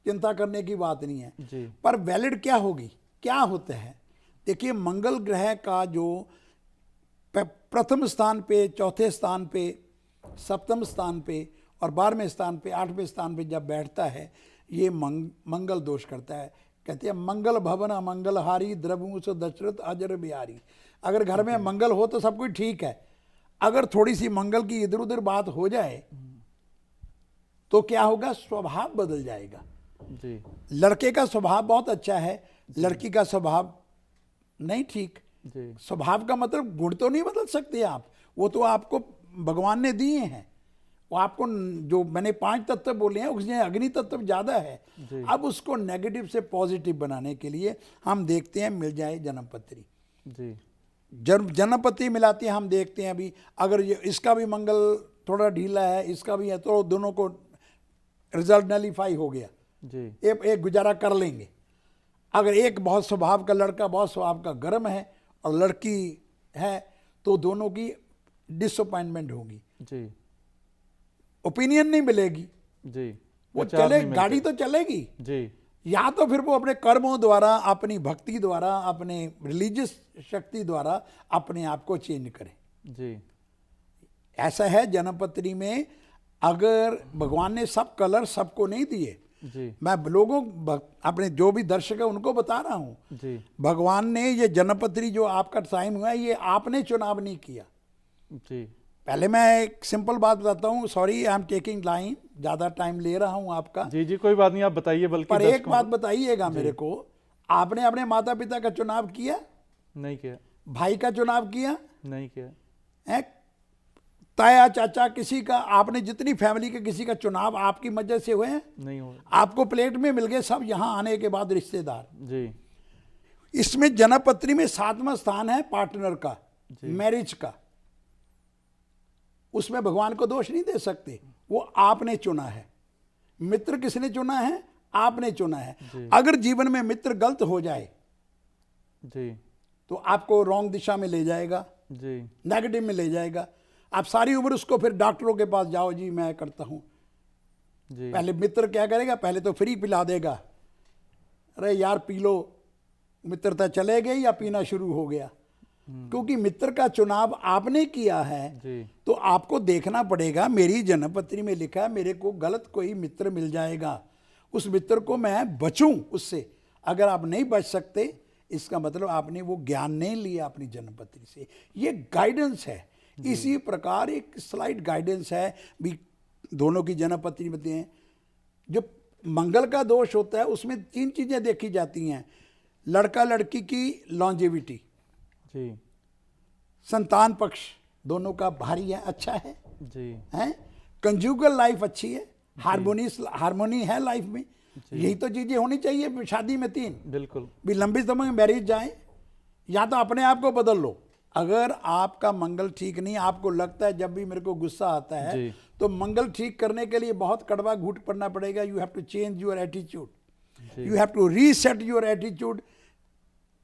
चिंता करने की बात नहीं है जी। पर वैलिड क्या होगी, क्या होता है? देखिए, मंगल ग्रह का जो प्रथम स्थान पे, चौथे स्थान पे, सप्तम स्थान पे और 12वें स्थान पे, 8वें स्थान पे जब बैठता है, ये मंगल दोष करता है। कहते हैं मंगल भवन अमंगल हारी, द्रवमुस दशरथ अजर बिहारी। अगर घर में मंगल हो तो सब कुछ ठीक है, अगर थोड़ी सी मंगल की इधर उधर बात हो जाए तो क्या होगा? स्वभाव बदल जाएगा जी। लड़के का स्वभाव बहुत अच्छा है, लड़की का स्वभाव नहीं ठीक। जी। स्वभाव का मतलब गुण तो नहीं बदल सकते आप, वो तो आपको भगवान ने दिए हैं। वो आपको जो मैंने 5 तत्व बोले हैं उसमें अग्नि तत्व ज़्यादा है। अब उसको नेगेटिव से पॉजिटिव बनाने के लिए हम देखते हैं मिल जाए जन्मपत्री। जी। जन्मपत्री मिलाते हैं, हम देखते हैं अभी अगर ये इसका भी मंगल थोड़ा ढीला है, इसका भी है, तो दोनों को रिजल्ट नलीफाई हो गया जी। एक गुजारा कर लेंगे। अगर एक बहुत स्वभाव का लड़का बहुत स्वभाव का गर्म है और लड़की है तो दोनों की डिसअपॉइंटमेंट होगी, जी। ओपिनियन नहीं मिलेगी जी। वो विचार चले, नहीं गाड़ी मिलते। तो चलेगी जी। या तो फिर वो अपने कर्मों द्वारा, अपनी भक्ति द्वारा, अपने रिलीजियस शक्ति द्वारा अपने आप को चेंज करें। जी। ऐसा है जन्मपत्री में, अगर भगवान ने सब कलर सबको नहीं दिए, जी। मैं लोगों अपने जो भी दर्शक है उनको बता रहा हूं, जी। भगवान ने ये जन्मपत्री जो आपका साइन हुआ है ये आपने चुनाव नहीं किया। जी। पहले मैं एक सिंपल बात बताता हूँ, sorry I am taking line, ज़्यादा टाइम ले रहा हूँ आपका। जी। जी, कोई बात नहीं, आप बताइए। बल्कि पर एक बात बताइएगा मेरे को, आपने अपने माता पिता का चुनाव किया? नहीं किया। भाई का चुनाव किया? नहीं किया। है ताया चाचा किसी का, आपने जितनी फैमिली के किसी का चुनाव आपकी मदद से हुए हैं? नहीं हुआ। आपको प्लेट में मिल गए सब, यहाँ आने के बाद रिश्तेदार। जी। इसमें जन्मपत्री में 7वां स्थान है पार्टनर का, मैरिज का। उसमें भगवान को दोष नहीं दे सकते, वो आपने चुना है। मित्र किसने चुना है? आपने चुना है। अगर जीवन में मित्र गलत हो जाए जी। तो आपको रॉन्ग दिशा में ले जाएगा, जी। नेगेटिव में ले जाएगा। आप सारी उम्र उसको फिर डॉक्टरों के पास जाओ, जी मैं करता हूं। जी। पहले मित्र क्या करेगा? पहले तो फ्री पिला देगा, अरे यार पी लो, मित्रता चले गई या पीना शुरू हो गया। क्योंकि मित्र का चुनाव आपने किया है जी। तो आपको देखना पड़ेगा, मेरी जन्मपत्री में लिखा है मेरे को गलत कोई मित्र मिल जाएगा, उस मित्र को मैं बचूं उससे। अगर आप नहीं बच सकते, इसका मतलब आपने वो ज्ञान नहीं लिया अपनी जन्मपत्री से। ये गाइडेंस है। इसी प्रकार एक स्लाइड गाइडेंस है भी दोनों की जन्मपत्री में हैं। जो मंगल का दोष होता है उसमें 3 चीजें देखी जाती हैं। लड़का लड़की की लॉन्जेविटी, जी, संतान पक्ष दोनों का भारी है, अच्छा है जी, हैं, कंजुगल लाइफ अच्छी है, हार्मोनी है लाइफ में। यही तो चीजें होनी चाहिए शादी में 3। बिल्कुल, भी लंबी समय मैरिज जाए, या तो अपने आप को बदल लो। अगर आपका मंगल ठीक नहीं, आपको लगता है जब भी मेरे को गुस्सा आता है जी। तो मंगल ठीक करने के लिए बहुत कड़वा घूंट पड़ना पड़ेगा। You have to change your attitude, you have to reset your attitude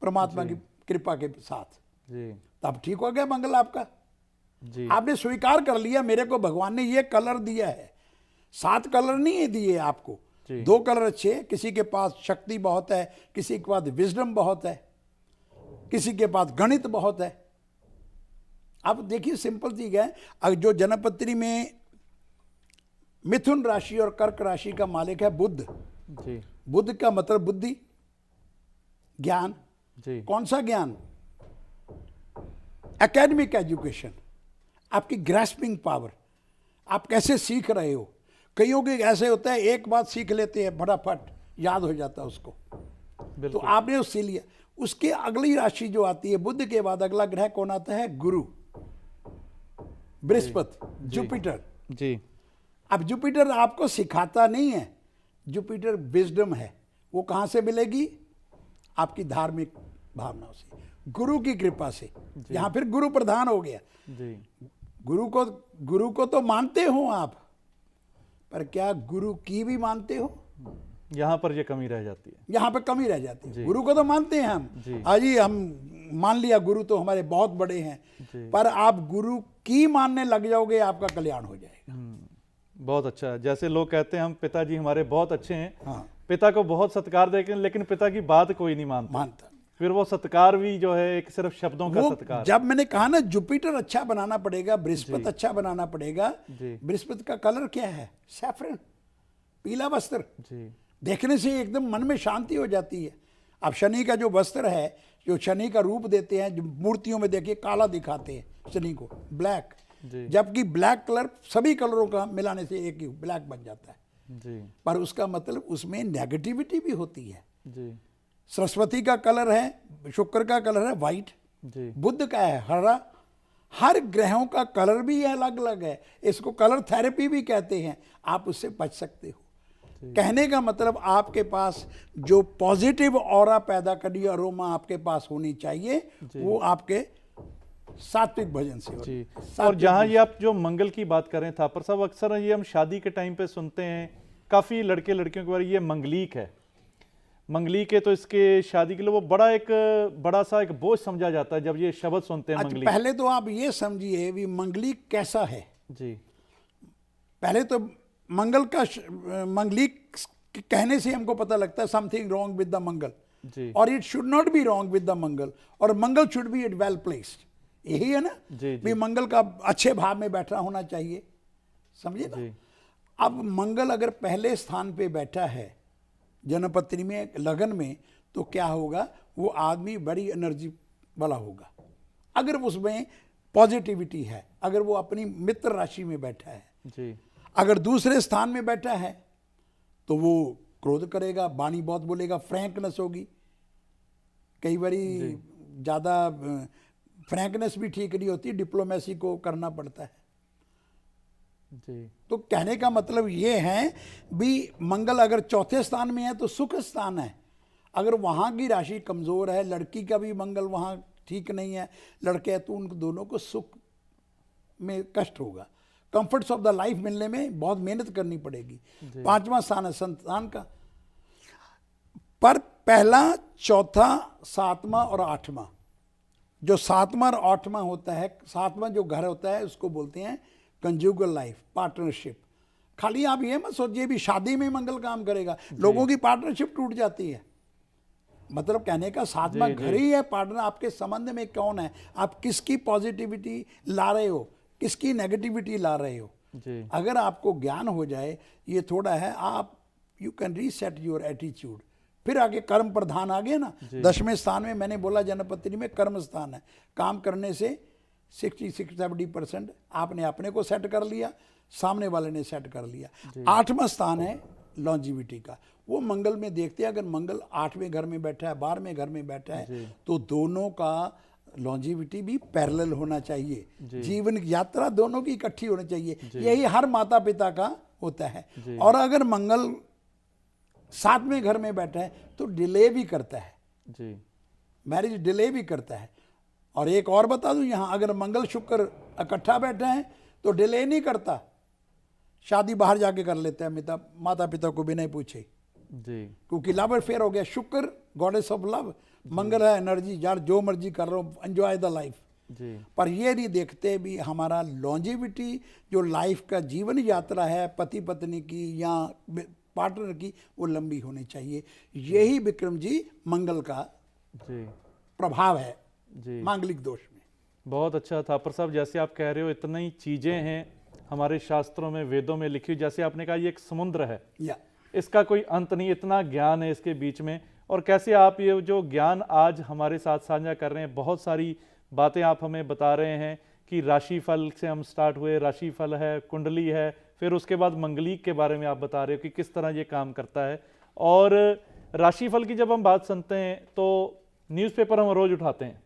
परमात्मा की कृपा के साथ, जी, तब ठीक हो गया मंगल आपका। जी, आपने स्वीकार कर लिया मेरे को भगवान ने ये कलर दिया है। 7 कलर नहीं दिए आपको, जी। 2 कलर अच्छे। किसी के पास शक्ति बहुत है, किसी के पास विजडम बहुत है, किसी के पास गणित बहुत है। अब देखिए सिंपल चीज है, अगर जो जन्मपत्री में मिथुन राशि और कर्क राशि का मालिक है बुध, जी, बुध का मतलब बुद्धि, ज्ञान। जी, कौन सा ज्ञान? एकेडमिक एजुकेशन, आपकी ग्रास्पिंग पावर, आप कैसे सीख रहे हो। कईयों के ऐसे होता है एक बात सीख लेते हैं फटाफट याद हो जाता है उसको, तो बिल्कुल, आपने उससे लिया। उसके अगली राशि जो आती है बुध के बाद अगला ग्रह कौन आता है? गुरु, बृहस्पति, जुपिटर। जी, अब जुपिटर आपको सिखाता नहीं है, जुपिटर विजडम है। वो कहां से मिलेगी? आपकी धार्मिक भावनाओं से, गुरु की कृपा से। यहां फिर गुरु प्रधान हो गया। जी, गुरु को तो मानते हो आप, पर क्या गुरु की भी मानते हो? यहाँ पर ये कमी रह जाती है। यहां पे कमी रह जाती है। जी। गुरु को तो मानते हैं हम, जी। हाँ जी, हम मान लिया गुरु तो हमारे बहुत बड़े हैं, जी। पर आप गुरु की मानने लग जाओगे, आपका कल्याण हो जाएगा। बहुत अच्छा। जैसे लोग कहते हैं हम पिताजी हमारे बहुत अच्छे हैं, हाँ, पिता को बहुत सत्कार देते हैं, लेकिन पिता की बात कोई नहीं मानता। मानता। फिर वो सत्कार भी जो है एक सिर्फ शब्दों का वो सत्कार। जब मैंने कहा ना जुपिटर अच्छा बनाना पड़ेगा, बृहस्पति जी। अच्छा बनाना पड़ेगा। जी। बृहस्पति का कलर क्या है? सैफरन, पीला वस्त्र। जी, देखने से एकदम मन में शांति हो जाती है। अब शनि का जो वस्त्र है, जो शनि का रूप देते हैं, जो मूर्तियों में देखिए काला दिखाते हैं शनि को, ब्लैक, जी, जबकि ब्लैक कलर सभी कलरों का मिलाने से एक ही ब्लैक बन जाता है। जी, पर उसका मतलब उसमें नेगेटिविटी भी होती है। जी, सरस्वती का कलर है, शुक्र का कलर है वाइट, जी, बुध का है हरा। हर ग्रहों का कलर भी अलग अलग है। इसको कलर थेरेपी भी कहते हैं। आप उससे बच सकते हो। कहने का मतलब आपके पास जो पॉजिटिव ऑरा पैदा करनी अरोमा आपके पास होनी चाहिए, वो आपके सात्विक भजन से हो। जी। और जहाँ ये आप जो मंगल की बात कर रहे हैं थापर साहब, अक्सर ये हम शादी के टाइम पे सुनते हैं, काफ़ी लड़के लड़कियों के बारे ये मंगलीक है, मंगलीक है, तो इसके शादी के लिए वो बड़ा सा एक बोझ समझा जाता है जब ये शब्द सुनते हैं अच्छा, मंगलीक। पहले तो आप ये समझिए भी मंगलीक कैसा है। जी, पहले तो मंगल का मंगलीक कहने से हमको पता लगता है something wrong with the Mangal, जी, और it should not be wrong with the Mangal, और Mangal should be it well placed. यही है ना, जी, भी मंगल का अच्छे भाव में बैठा होना चाहिए, समझिए ना। जी, अब मंगल अगर पहले स्थान पे बैठा है जन्मपत्री में, लगन में, तो क्या होगा? वो आदमी बड़ी एनर्जी वाला होगा अगर उसमें पॉजिटिविटी है। अगर वो अपनी मित्र राशि में बैठा है, जी, अगर दूसरे स्थान में बैठा है तो वो क्रोध करेगा, वाणी बहुत बोलेगा, फ्रैंकनेस होगी। कई बारी ज़्यादा फ्रैंकनेस भी ठीक नहीं होती, डिप्लोमेसी को करना पड़ता है। जी, तो कहने का मतलब ये है भी मंगल अगर चौथे स्थान में है तो सुख स्थान है। अगर वहाँ की राशि कमज़ोर है, लड़की का भी मंगल वहाँ ठीक नहीं है, लड़के हैं, तो उन दोनों को सुख में कष्ट होगा। कंफर्ट्स ऑफ द लाइफ मिलने में बहुत मेहनत करनी पड़ेगी। 5वां स्थान है संतान का, पर पहला, चौथा, 7वां और 8वां, जो 7वां और 8वां होता है, 7वां जो घर होता है उसको बोलते हैं कंजुगल लाइफ, पार्टनरशिप। खाली आप ये मत सोचिए भी शादी में मंगल काम करेगा, लोगों की पार्टनरशिप टूट जाती है। मतलब कहने का 7वां घर ही है पार्टनर। आपके संबंध में कौन है, आप किसकी पॉजिटिविटी ला रहे हो, किसकी नेगेटिविटी ला रहे हो। जी, अगर आपको ज्ञान हो जाए, ये थोड़ा है, आप you can reset your attitude फिर आगे कर्म प्रधान आ गया ना। 10वें स्थान में मैंने बोला जन्मपत्री में कर्म स्थान है। काम करने से 60-70% आपने अपने को सेट कर लिया, सामने वाले ने सेट कर लिया। 8वां स्थान है लॉन्जिविटी का। वो मंगल में देखते हैं, अगर मंगल 8वें घर में बैठा है, 12वें घर में बैठा है, तो दोनों का लॉन्जिविटी भी पैरेलल होना चाहिए। जीवन की यात्रा दोनों की इकट्ठी होनी चाहिए। यही हर माता पिता का होता है। और अगर मंगल 7वें घर में बैठा है तो डिले भी करता है, मैरिज डिले भी करता है। और एक और बता दूं, यहाँ अगर मंगल शुक्र इकट्ठा बैठे हैं तो डिले नहीं करता, शादी बाहर जाके कर लेता है माता पिता को बिना पूछे जी, क्योंकि लव अफेयर हो गया। शुक्र गॉडेस ऑफ लव, मंगल है एनर्जी, यार जो मर्जी कर रहा हूँ, एंजॉय द लाइफ। पर ये नहीं देखते भी हमारा लॉन्जिविटी जो लाइफ का जीवन यात्रा है पति पत्नी की या पार्टनर की, वो लंबी होनी चाहिए। यही विक्रम जी मंगल का प्रभाव है मांगलिक दोष में। बहुत अच्छा था पर साहब, जैसे आप कह रहे हो इतनी चीजें हैं हमारे शास्त्रों में, वेदों में लिखी, जैसे आपने कहा ये एक समुद्र है, इसका कोई अंत नहीं, इतना ज्ञान है इसके बीच में। और कैसे आप ये जो ज्ञान आज हमारे साथ साझा कर रहे हैं, बहुत सारी बातें आप हमें बता रहे हैं कि राशिफल से हम स्टार्ट हुए, राशिफल है, कुंडली है, फिर उसके बाद मंगलिक के बारे में आप बता रहे हो कि किस तरह ये काम करता है। और राशिफल की जब हम बात सुनते हैं तो न्यूज़पेपर हम रोज उठाते हैं,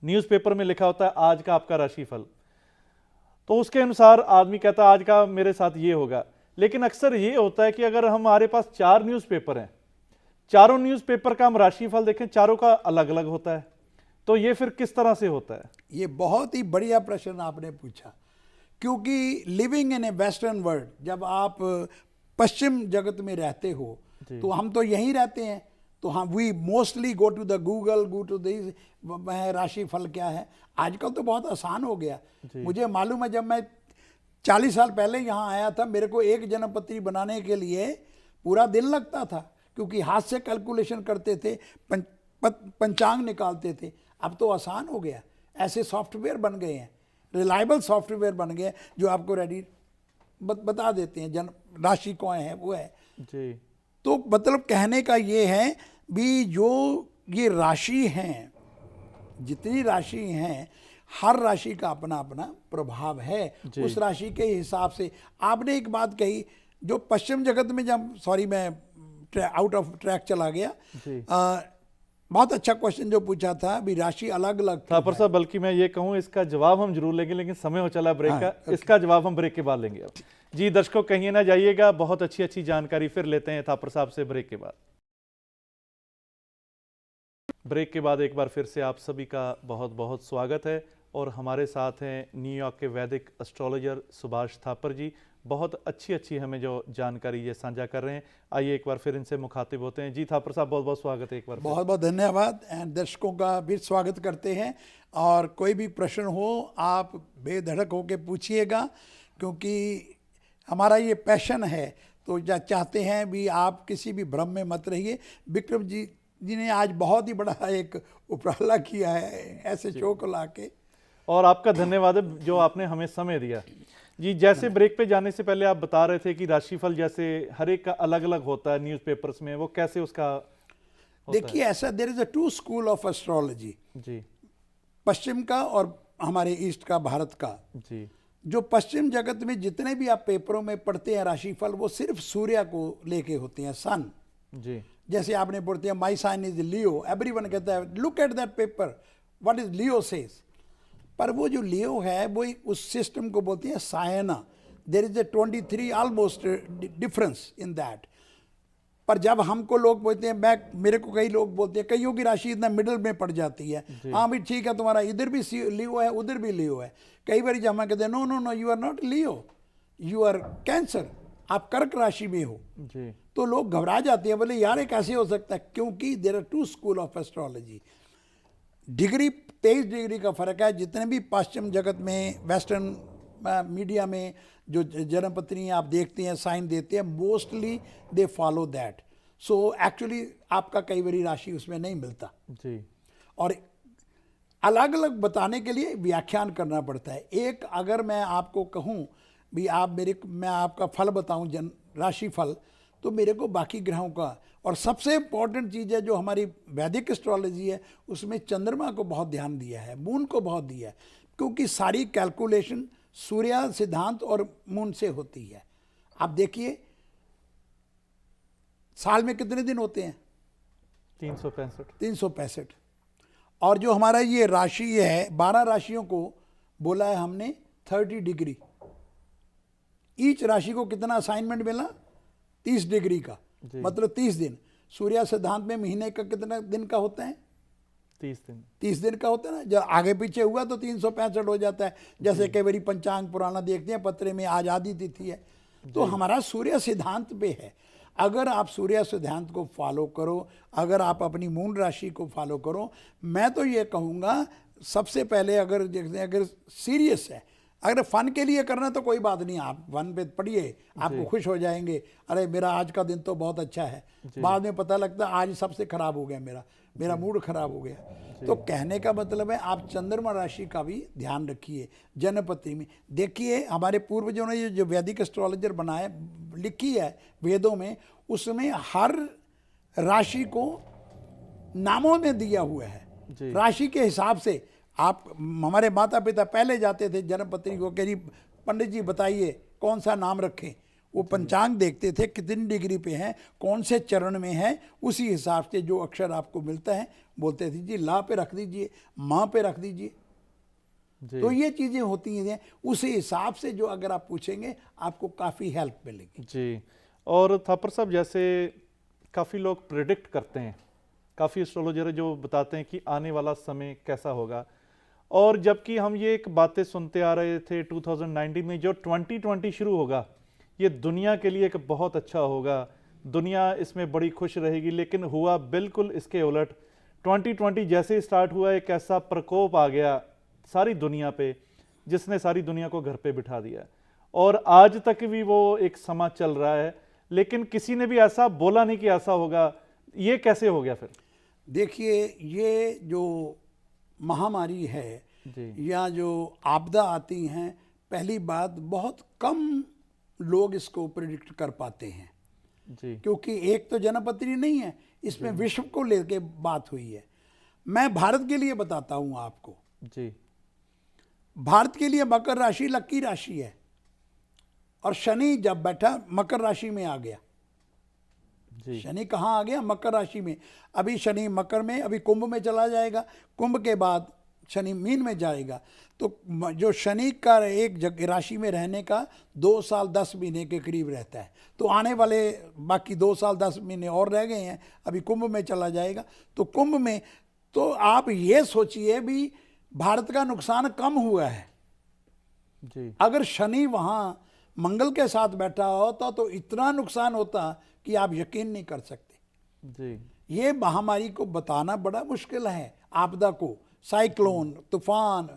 न्यूज़पेपर में लिखा होता है आज का आपका राशिफल, तो उसके अनुसार आदमी कहता है आज का मेरे साथ ये होगा। लेकिन अक्सर ये होता है कि अगर हमारे पास 4 न्यूज़पेपर हैं, चारों न्यूज़पेपर का हम राशिफल देखें, चारों का अलग अलग होता है, तो ये फिर किस तरह से होता है? ये बहुत ही बढ़िया प्रश्न आपने पूछा, क्योंकि living in A western world, जब आप पश्चिम जगत में रहते हो तो हम तो यहीं रहते हैं, तो हम we mostly go to the Google, go to this, राशिफल क्या है। आजकल तो बहुत आसान हो गया। मुझे मालूम है जब मैं 40 साल पहले यहाँ आया था, मेरे को एक जन्मपत्री बनाने के लिए पूरा दिन लगता था, क्योंकि हाथ से कैलकुलेशन करते थे, पंचांग निकालते थे। अब तो आसान हो गया, ऐसे सॉफ्टवेयर बन गए हैं, रिलायबल सॉफ्टवेयर बन गए जो आपको रेडी बता देते हैं जन्म राशि कौन है वो है जी। तो मतलब कहने का ये है भी, जो ये राशि हैं, जितनी राशि हैं, हर राशि का अपना अपना प्रभाव है उस राशि के हिसाब से। आपने एक बात कही जो पश्चिम जगत में, जब सॉरी मैं आउट ऑफ ट्रैक चला गया, बहुत अच्छा क्वेश्चन जो पूछा था, भी राशि अलग अलग था पर साहब, बल्कि मैं ये कहूँ इसका जवाब हम जरूर लेंगे, लेकिन समय हो चला ब्रेक का, इसका जवाब हम ब्रेक के बाद लेंगे। अब जी दर्शकों कहीं ना जाइएगा, बहुत अच्छी अच्छी जानकारी फिर लेते हैं थापर साहब से ब्रेक के बाद। ब्रेक के बाद एक बार फिर से आप सभी का बहुत बहुत स्वागत है और हमारे साथ हैं न्यूयॉर्क के वैदिक एस्ट्रोलॉजर सुभाष थापर जी। बहुत अच्छी हमें जो जानकारी ये साझा कर रहे हैं। आइए एक बार फिर इनसे मुखातिब होते हैं। जी थापर साहब बहुत बहुत स्वागत है एक बार। बहुत बहुत धन्यवाद एंड दर्शकों का भी स्वागत करते हैं। और कोई भी प्रश्न हो आप बेधड़क होकर पूछिएगा, क्योंकि हमारा ये पैशन है, तो चाहते हैं भी आप किसी भी भ्रम में मत रहिए। विक्रम जी ने आज बहुत ही बड़ा एक उपराला किया है ऐसे शो को लाके, और आपका धन्यवाद है जो आपने हमें समय दिया। जी जैसे ब्रेक पे जाने से पहले आप बता रहे थे कि राशिफल जैसे हर एक का अलग अलग होता है न्यूज़पेपर्स में, वो कैसे उसका देखिए ऐसा, there is a 2 school of astrology जी, पश्चिम का और हमारे ईस्ट का, भारत का जी। जो पश्चिम जगत में जितने भी आप पेपरों में पढ़ते हैं राशिफल, वो सिर्फ सूर्य को लेके होते हैं, सन जी। जैसे आपने पढ़ते हैं माई साइन इज लियो, एवरीवन कहता है look at that paper what is Leo says, पर वो जो लियो है वो उस सिस्टम को बोलते हैं सायना। There is a 23 almost difference in that. पर जब हमको लोग बोलते हैं, मेरे को कई लोग बोलते हैं कईयों की राशि इतना मिडल में पड़ जाती है, हाँ भाई ठीक है तुम्हारा इधर भी लियो है उधर भी लियो है। कई बार जब हम कहते हैं no no no you are not Leo, you are Cancer, आप कर्क राशि में हो जी। तो लोग घबरा जाते हैं, बोले यार ये कैसे हो सकता है, क्योंकि there are 2 school of astrology. Degree 23 degree का फर्क है। जितने भी पश्चिम जगत में, वेस्टर्न मीडिया में जो जन्मपत्री आप देखते हैं, साइन देते हैं, mostly they follow that. So actually आपका कई बारी राशि उसमें नहीं मिलता जी। और अलग अलग बताने के लिए व्याख्यान करना पड़ता है। एक अगर मैं आपको कहूँ भी मैं आपका फल बताऊँ राशि फल, तो मेरे को बाकी ग्रहों का, और सबसे इम्पॉर्टेंट चीज़ है जो हमारी वैदिक एस्ट्रोलॉजी है उसमें चंद्रमा को बहुत ध्यान दिया है, मून को बहुत दिया है, क्योंकि सारी कैलकुलेशन सूर्य सिद्धांत और मून से होती है। आप देखिए साल में कितने दिन होते हैं? 365। और जो हमारा ये राशि है 12 राशियों को बोला है हमने 30 डिग्री, ईच राशि को कितना असाइनमेंट मिला? 30 डिग्री का, मतलब 30 दिन। सूर्य सिद्धांत में महीने का कितना दिन का होता है? 30 दिन का होता है ना। जब आगे पीछे हुआ तो 365 हो जाता है। जैसे कई बारी पंचांग पुराना देखते हैं, पत्रे में आज आदि तिथि है, तो हमारा सूर्य सिद्धांत पे है। अगर आप सूर्य सिद्धांत को फॉलो करो, अगर आप अपनी मून राशि को फॉलो करो, मैं तो ये कहूँगा सबसे पहले अगर सीरियस है, अगर फन के लिए करना तो कोई बात नहीं, आप फन पे पढ़िए, आपको खुश हो जाएंगे, अरे मेरा आज का दिन तो बहुत अच्छा है। बाद में पता लगता आज सबसे खराब हो गया, मेरा मूड खराब हो गया। तो कहने का मतलब है आप चंद्रमा राशि का भी ध्यान रखिए। जन्मपत्री में देखिए हमारे पूर्वजों ने ये जो वैदिक एस्ट्रोलॉजर बनाए लिखी है वेदों में, उसमें हर राशि को नामों में दिया हुआ है, राशि के हिसाब से। आप हमारे माता पिता पहले जाते थे जन्मपत्री को, कह जी पंडित जी बताइए कौन सा नाम रखें। वो पंचांग देखते थे कितनी डिग्री पे है, कौन से चरण में है, उसी हिसाब से जो अक्षर आपको मिलता है बोलते थे जी ला पे रख दीजिए, माँ पे रख दीजिए। तो ये चीज़ें होती हैं, उसी हिसाब से जो अगर आप पूछेंगे आपको काफ़ी हेल्प मिलेगी जी। और थापर साहब जैसे काफ़ी लोग प्रिडिक्ट करते हैं, काफ़ी एस्ट्रोलॉजर जो बताते हैं कि आने वाला समय कैसा होगा, और जबकि हम ये एक बातें सुनते आ रहे थे 2019 में जो 2020 शुरू होगा ये दुनिया के लिए एक बहुत अच्छा होगा, दुनिया इसमें बड़ी खुश रहेगी, लेकिन हुआ बिल्कुल इसके उलट। 2020 जैसे ही स्टार्ट हुआ एक ऐसा प्रकोप आ गया सारी दुनिया पे जिसने सारी दुनिया को घर पे बिठा दिया, और आज तक भी वो एक समा चल रहा है, लेकिन किसी ने भी ऐसा बोला नहीं कि ऐसा होगा। ये कैसे हो गया फिर? देखिए ये जो महामारी है या जो आपदा आती हैं, पहली बात बहुत कम लोग इसको प्रिडिक्ट कर पाते हैं जी, क्योंकि एक तो जन्मपत्री नहीं है, इसमें विश्व को लेके बात हुई है। मैं भारत के लिए बताता हूं आपको जी। भारत के लिए मकर राशि लकी राशि है, और शनि जब बैठा मकर राशि में आ गया। शनि कहाँ आ गया? मकर राशि में। अभी शनि मकर में, अभी कुंभ में चला जाएगा, कुंभ के बाद शनि मीन में जाएगा। तो जो शनि का एक राशि में रहने का 2 साल 10 महीने के करीब रहता है, तो आने वाले बाकी 2 साल 10 महीने और रह गए हैं, अभी कुंभ में चला जाएगा। तो कुंभ में तो आप ये सोचिए भी भारत का नुकसान कम हुआ है जी। अगर शनि वहाँ मंगल के साथ बैठा होता तो इतना नुकसान होता कि आप यकीन नहीं कर सकते जी। ये महामारी को बताना बड़ा मुश्किल है। आपदा को, साइक्लोन, तूफान,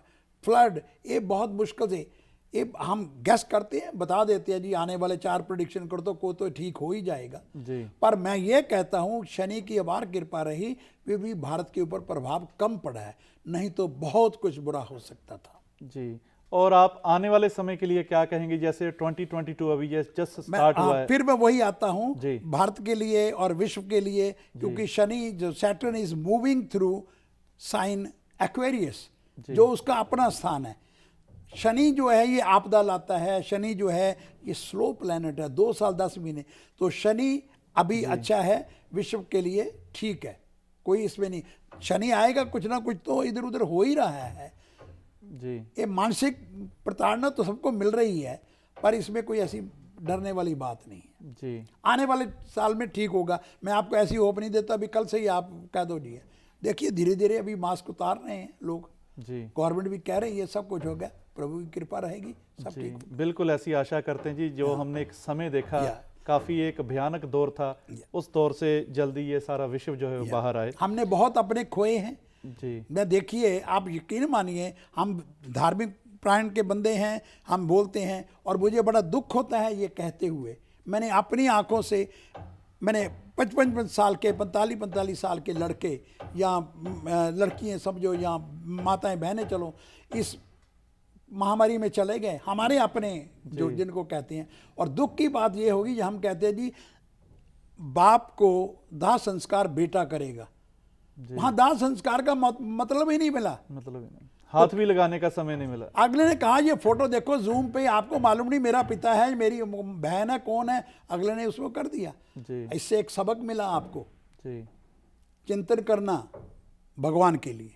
फ्लड, ये बहुत मुश्किल से ये हम गैस करते हैं, बता देते हैं जी आने वाले 4 प्रेडिक्शन कर दो को तो ठीक हो ही जाएगा जी। पर मैं ये कहता हूँ शनि की अपार कृपा रही फिर भी भारत के ऊपर प्रभाव कम पड़ा है, नहीं तो बहुत कुछ बुरा हो सकता था जी। और आप आने वाले समय के लिए क्या कहेंगे? जैसे 2022 अभी जस्ट स्टार्ट हुआ है। फिर मैं वही आता हूँ जी। भारत के लिए और विश्व के लिए, क्योंकि शनि जो Saturn is moving through sign Aquarius, जो उसका अपना स्थान है। शनि जो है ये आपदा लाता है, शनि जो है ये स्लो प्लैनेट है, 2 साल 10 महीने। तो शनि अभी अच्छा है, विश्व के लिए ठीक है, कोई इसमें नहीं। शनि आएगा कुछ ना कुछ तो इधर उधर हो ही रहा है जी। ये मानसिक प्रताड़ना तो सबको मिल रही है, पर इसमें कोई ऐसी डरने वाली बात नहीं है। जी। आने वाले साल में ठीक होगा। मैं आपको ऐसी होप नहीं देता अभी कल से ही आप कह दो जी। देखिए धीरे धीरे अभी मास्क उतार रहे हैं लोग, जी। गवर्नमेंट भी कह रही है, सब कुछ हो गया, प्रभु की कृपा रहेगी, सब जी, ठीक होगा। बिल्कुल ऐसी आशा करते हैं जी। जो हमने एक समय देखा काफी एक भयानक दौर था, उस दौर से जल्दी ये सारा विश्व जो है बाहर आए। हमने बहुत अपने खोए हैं जी। मैं देखिए आप यकीन मानिए, हम धार्मिक प्राण के बंदे हैं, हम बोलते हैं और मुझे बड़ा दुख होता है ये कहते हुए। मैंने अपनी आंखों से, मैंने 55 साल के 45 साल के लड़के या लड़कियां समझो या माताएं बहनें चलो इस महामारी में चले गए, हमारे अपने जो जिनको कहते हैं। और दुख की बात ये होगी, हम कहते हैं जी बाप को दाह संस्कार बेटा करेगा, वहां दाह संस्कार का मतलब ही नहीं मिला, मतलब ही नहीं, हाथ भी लगाने का समय नहीं मिला। अगले ने कहा ये फोटो देखो जूम पे, आपको मालूम नहीं मेरा पिता है, मेरी बहन है, कौन है, अगले ने उसको कर दिया। जी इससे एक सबक मिला आपको, जी चिंतन करना भगवान के लिए।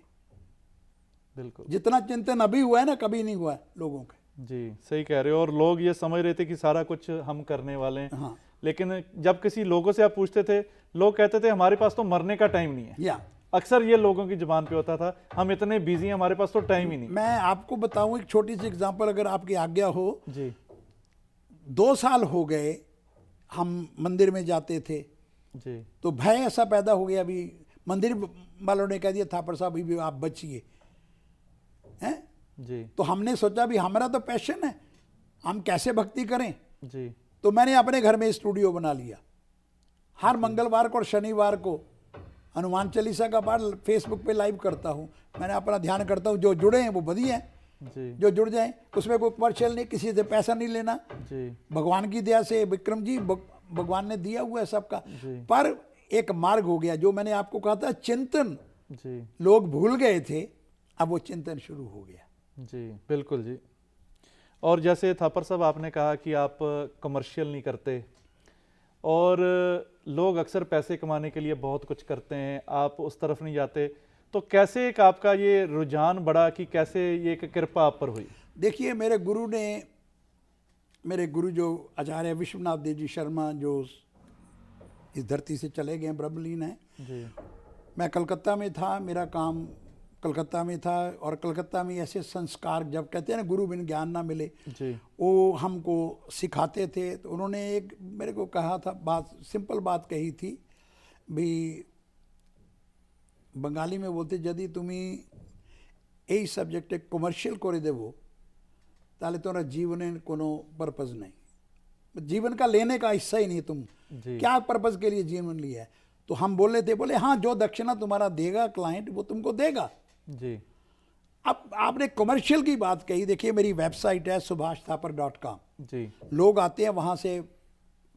बिल्कुल, जितना चिंतन अभी हुआ है ना, कभी नहीं हुआ है लोगों के। जी सही कह रहे हो। और लोग ये समझ रहे थे कि सारा कुछ हम करने वाले हैं। हाँ, लेकिन जब किसी लोगों से आप पूछते थे, लोग कहते थे हमारे पास तो मरने का टाइम नहीं है। या अक्सर ये लोगों की जुबान पे होता था, हम इतने बिजी हैं, हमारे पास तो टाइम ही नहीं। मैं आपको बताऊं एक छोटी सी एग्जांपल, अगर आपकी आज्ञा हो। जी 2 साल हो गए हम मंदिर में जाते थे, जी तो भय ऐसा पैदा हो गया, अभी मंदिर वालों ने कह दिया थापर साहब अभी भी आप बचिए, हैं? जी तो हमने सोचा भी हमारा तो पैशन है, हम कैसे भक्ति करें। जी तो मैंने अपने घर में स्टूडियो बना लिया। हर मंगलवार को और शनिवार को हनुमान चालीसा का पाठ फेसबुक पे लाइव करता हूँ। मैंने अपना ध्यान करता हूँ, जो जुड़े हैं वो बढ़िया हैं, जी जो जुड़ जाएं, उसमें कोई कमर्शियल नहीं, किसी से पैसा नहीं लेना, जी भगवान की दया से विक्रम जी भगवान ने दिया हुआ है सबका। जी पर एक मार्ग हो गया, जो मैंने आपको कहा था चिंतन जी लोग भूल गए थे, अब वो चिंतन शुरू हो गया। जी बिल्कुल जी। और जैसे थापर साहब आपने कहा कि आप कमर्शियल नहीं करते, और लोग अक्सर पैसे कमाने के लिए बहुत कुछ करते हैं, आप उस तरफ नहीं जाते, तो कैसे एक आपका ये रुझान बढ़ा कि कैसे ये एक कृपा आप पर हुई? देखिए मेरे गुरु जो आचार्य विश्वनाथ देव जी शर्मा, जो इस धरती से चले गए, ब्रह्मलीन है। जी मैं कलकत्ता में था, मेरा काम कलकत्ता में था, और कलकत्ता में ऐसे संस्कार, जब कहते हैं ना गुरु बिन ज्ञान ना मिले, जी वो हमको सिखाते थे। तो उन्होंने एक मेरे को कहा था बात, सिंपल बात कही थी भी, बंगाली में बोलते यदि तुम्हें यही सब्जेक्टे कमर्शियल करे देवो ताले तुम्हारा जीवने कोनो पर्पज नहीं, जीवन का लेने का हिस्सा ही नहीं, तुम जी क्या पर्पज के लिए जीवन लिया है। तो हम बोले थे, बोले हाँ जो दक्षिणा तुम्हारा देगा क्लाइंट वो तुमको देगा। जी अब आपने कमर्शियल की बात कही, देखिए मेरी वेबसाइट है subhasthapar.com, जी लोग आते हैं वहाँ से,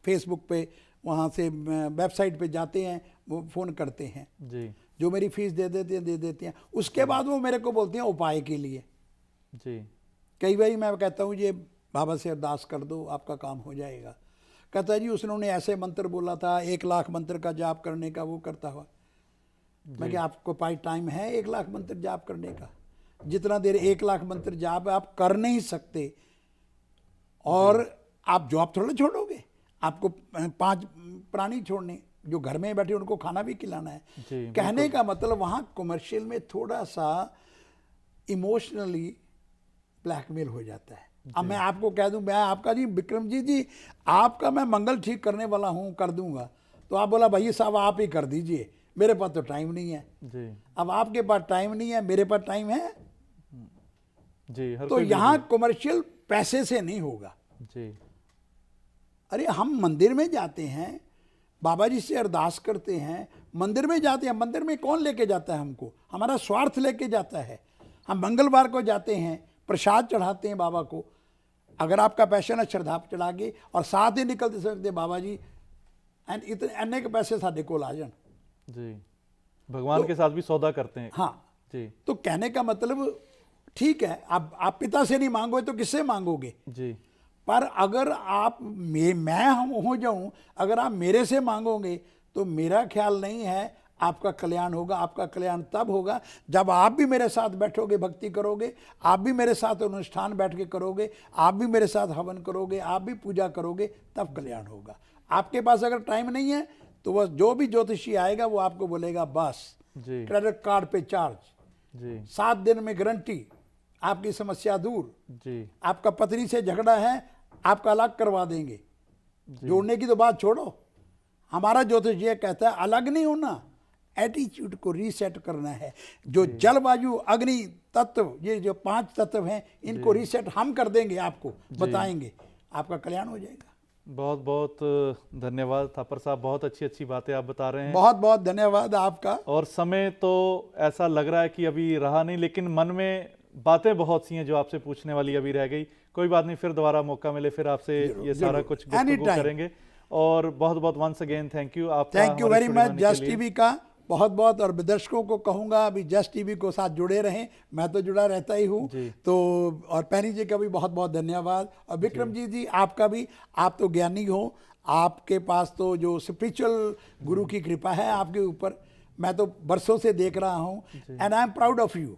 फेसबुक पे, वहाँ से वेबसाइट पे जाते हैं, वो फ़ोन करते हैं, जी जो मेरी फीस दे देते हैं। उसके बाद वो मेरे को बोलते हैं उपाय के लिए। जी कई बार मैं कहता हूँ ये बाबा से अरदास कर दो, आपका काम हो जाएगा। कहता है जी उसने ऐसे मंत्र बोला था, 1 लाख मंत्र का जाप करने का, वो करता हुआ। मैं क्या आपको पास टाइम है 1 लाख मंत्र जाप करने का? जितना देर 1 लाख मंत्र जाप आप कर नहीं सकते, और आप जॉब थोड़ा छोड़ोगे, आपको 5 प्राणी छोड़ने, जो घर में बैठे उनको खाना भी खिलाना है। जी कहने का मतलब वहाँ कमर्शियल में थोड़ा सा इमोशनली ब्लैकमेल हो जाता है। अब मैं आपको कह दूं, मैं आपका जी विक्रम जी आपका मैं मंगल ठीक करने वाला हूं, कर दूंगा, तो आप बोला भैया साहब आप ही कर दीजिए, मेरे पास तो टाइम नहीं है। जी अब आपके पास टाइम नहीं है, मेरे पास टाइम है। जी हर तो कोई यहाँ कमर्शियल पैसे से नहीं होगा। जी अरे हम मंदिर में जाते हैं, बाबा जी से अरदास करते हैं, मंदिर में जाते हैं, मंदिर में कौन लेके जाता है हमको? हमारा स्वार्थ लेके जाता है। हम मंगलवार को जाते हैं, प्रसाद चढ़ाते हैं बाबा को, अगर आपका पैशन है श्रद्धा चढ़ा के, और साथ ही निकलते सकते बाबा जी इतने अन्य के पैसे साढ़े को आ जान। जी भगवान के साथ भी सौदा करते हैं। हाँ जी तो कहने का मतलब ठीक है, आप पिता से नहीं मांगोगे तो किससे मांगोगे? जी पर अगर आप मैं हम हो जाऊं, अगर आप मेरे से मांगोगे तो मेरा ख्याल नहीं है आपका कल्याण होगा। आपका कल्याण तब होगा जब आप भी मेरे साथ बैठोगे, भक्ति करोगे, आप भी मेरे साथ अनुष्ठान बैठ के करोगे, आप भी मेरे साथ हवन करोगे, आप भी पूजा करोगे, तब कल्याण होगा। आपके पास अगर टाइम नहीं है तो वह जो भी ज्योतिषी आएगा वो आपको बोलेगा बस जी क्रेडिट कार्ड पे चार्ज, जी 7 दिन में गारंटी, आपकी समस्या दूर, जी आपका पत्नी से झगड़ा है आपका अलग करवा देंगे। जोड़ने की तो बात छोड़ो, हमारा ज्योतिष ये कहता है अलग नहीं होना, एटीट्यूड को रीसेट करना है। जो जलवायु अग्नि तत्व, ये जो 5 तत्व हैं, इनको रीसेट हम कर देंगे, आपको बताएंगे, आपका कल्याण हो जाएगा। बहुत बहुत धन्यवाद थापर साहब, बहुत अच्छी अच्छी बातें आप बता रहे हैं। बहुत बहुत धन्यवाद आपका। और समय तो ऐसा लग रहा है कि अभी रहा नहीं, लेकिन मन में बातें बहुत सी हैं जो आपसे पूछने वाली अभी रह गई। कोई बात नहीं, फिर दोबारा मौका मिले फिर आपसे ये सारा कुछ गुफ्तगू करेंगे। और बहुत बहुत वंस अगेन थैंक यू आपका। Thank you very much just TV का बहुत बहुत, और दर्शकों को कहूँगा अभी जस्ट टीवी को साथ जुड़े रहें, मैं तो जुड़ा रहता ही हूँ तो। और पैनी जी का भी बहुत बहुत धन्यवाद, और विक्रम जी आपका भी, आप तो ज्ञानी हो, आपके पास तो जो स्पिरिचुअल गुरु की कृपा है आपके ऊपर, मैं तो बरसों से देख रहा हूँ, and I am proud of you.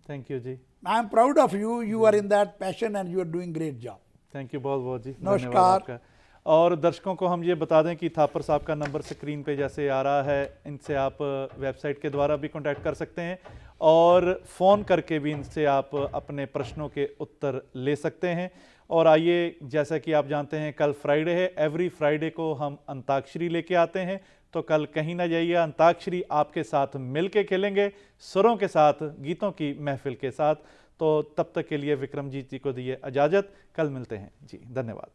Thank you जी। I am proud of you, you are in that passion and you are doing great job. Thank you बहुत बहुत जी, नमस्कार। और दर्शकों को हम ये बता दें कि थापर साहब का नंबर स्क्रीन पे जैसे आ रहा है, इनसे आप वेबसाइट के द्वारा भी कांटेक्ट कर सकते हैं और फ़ोन करके भी इनसे आप अपने प्रश्नों के उत्तर ले सकते हैं। और आइए, जैसा कि आप जानते हैं कल फ्राइडे है, एवरी फ्राइडे को हम अंताक्षरी लेके आते हैं, तो कल कहीं ना जाइए, अंताक्षरी आपके साथ मिल के खेलेंगे, सुरों के साथ, गीतों की महफिल के साथ। तो तब तक के लिए विक्रमजीत जी को दिए इजाज़त, कल मिलते हैं जी, धन्यवाद।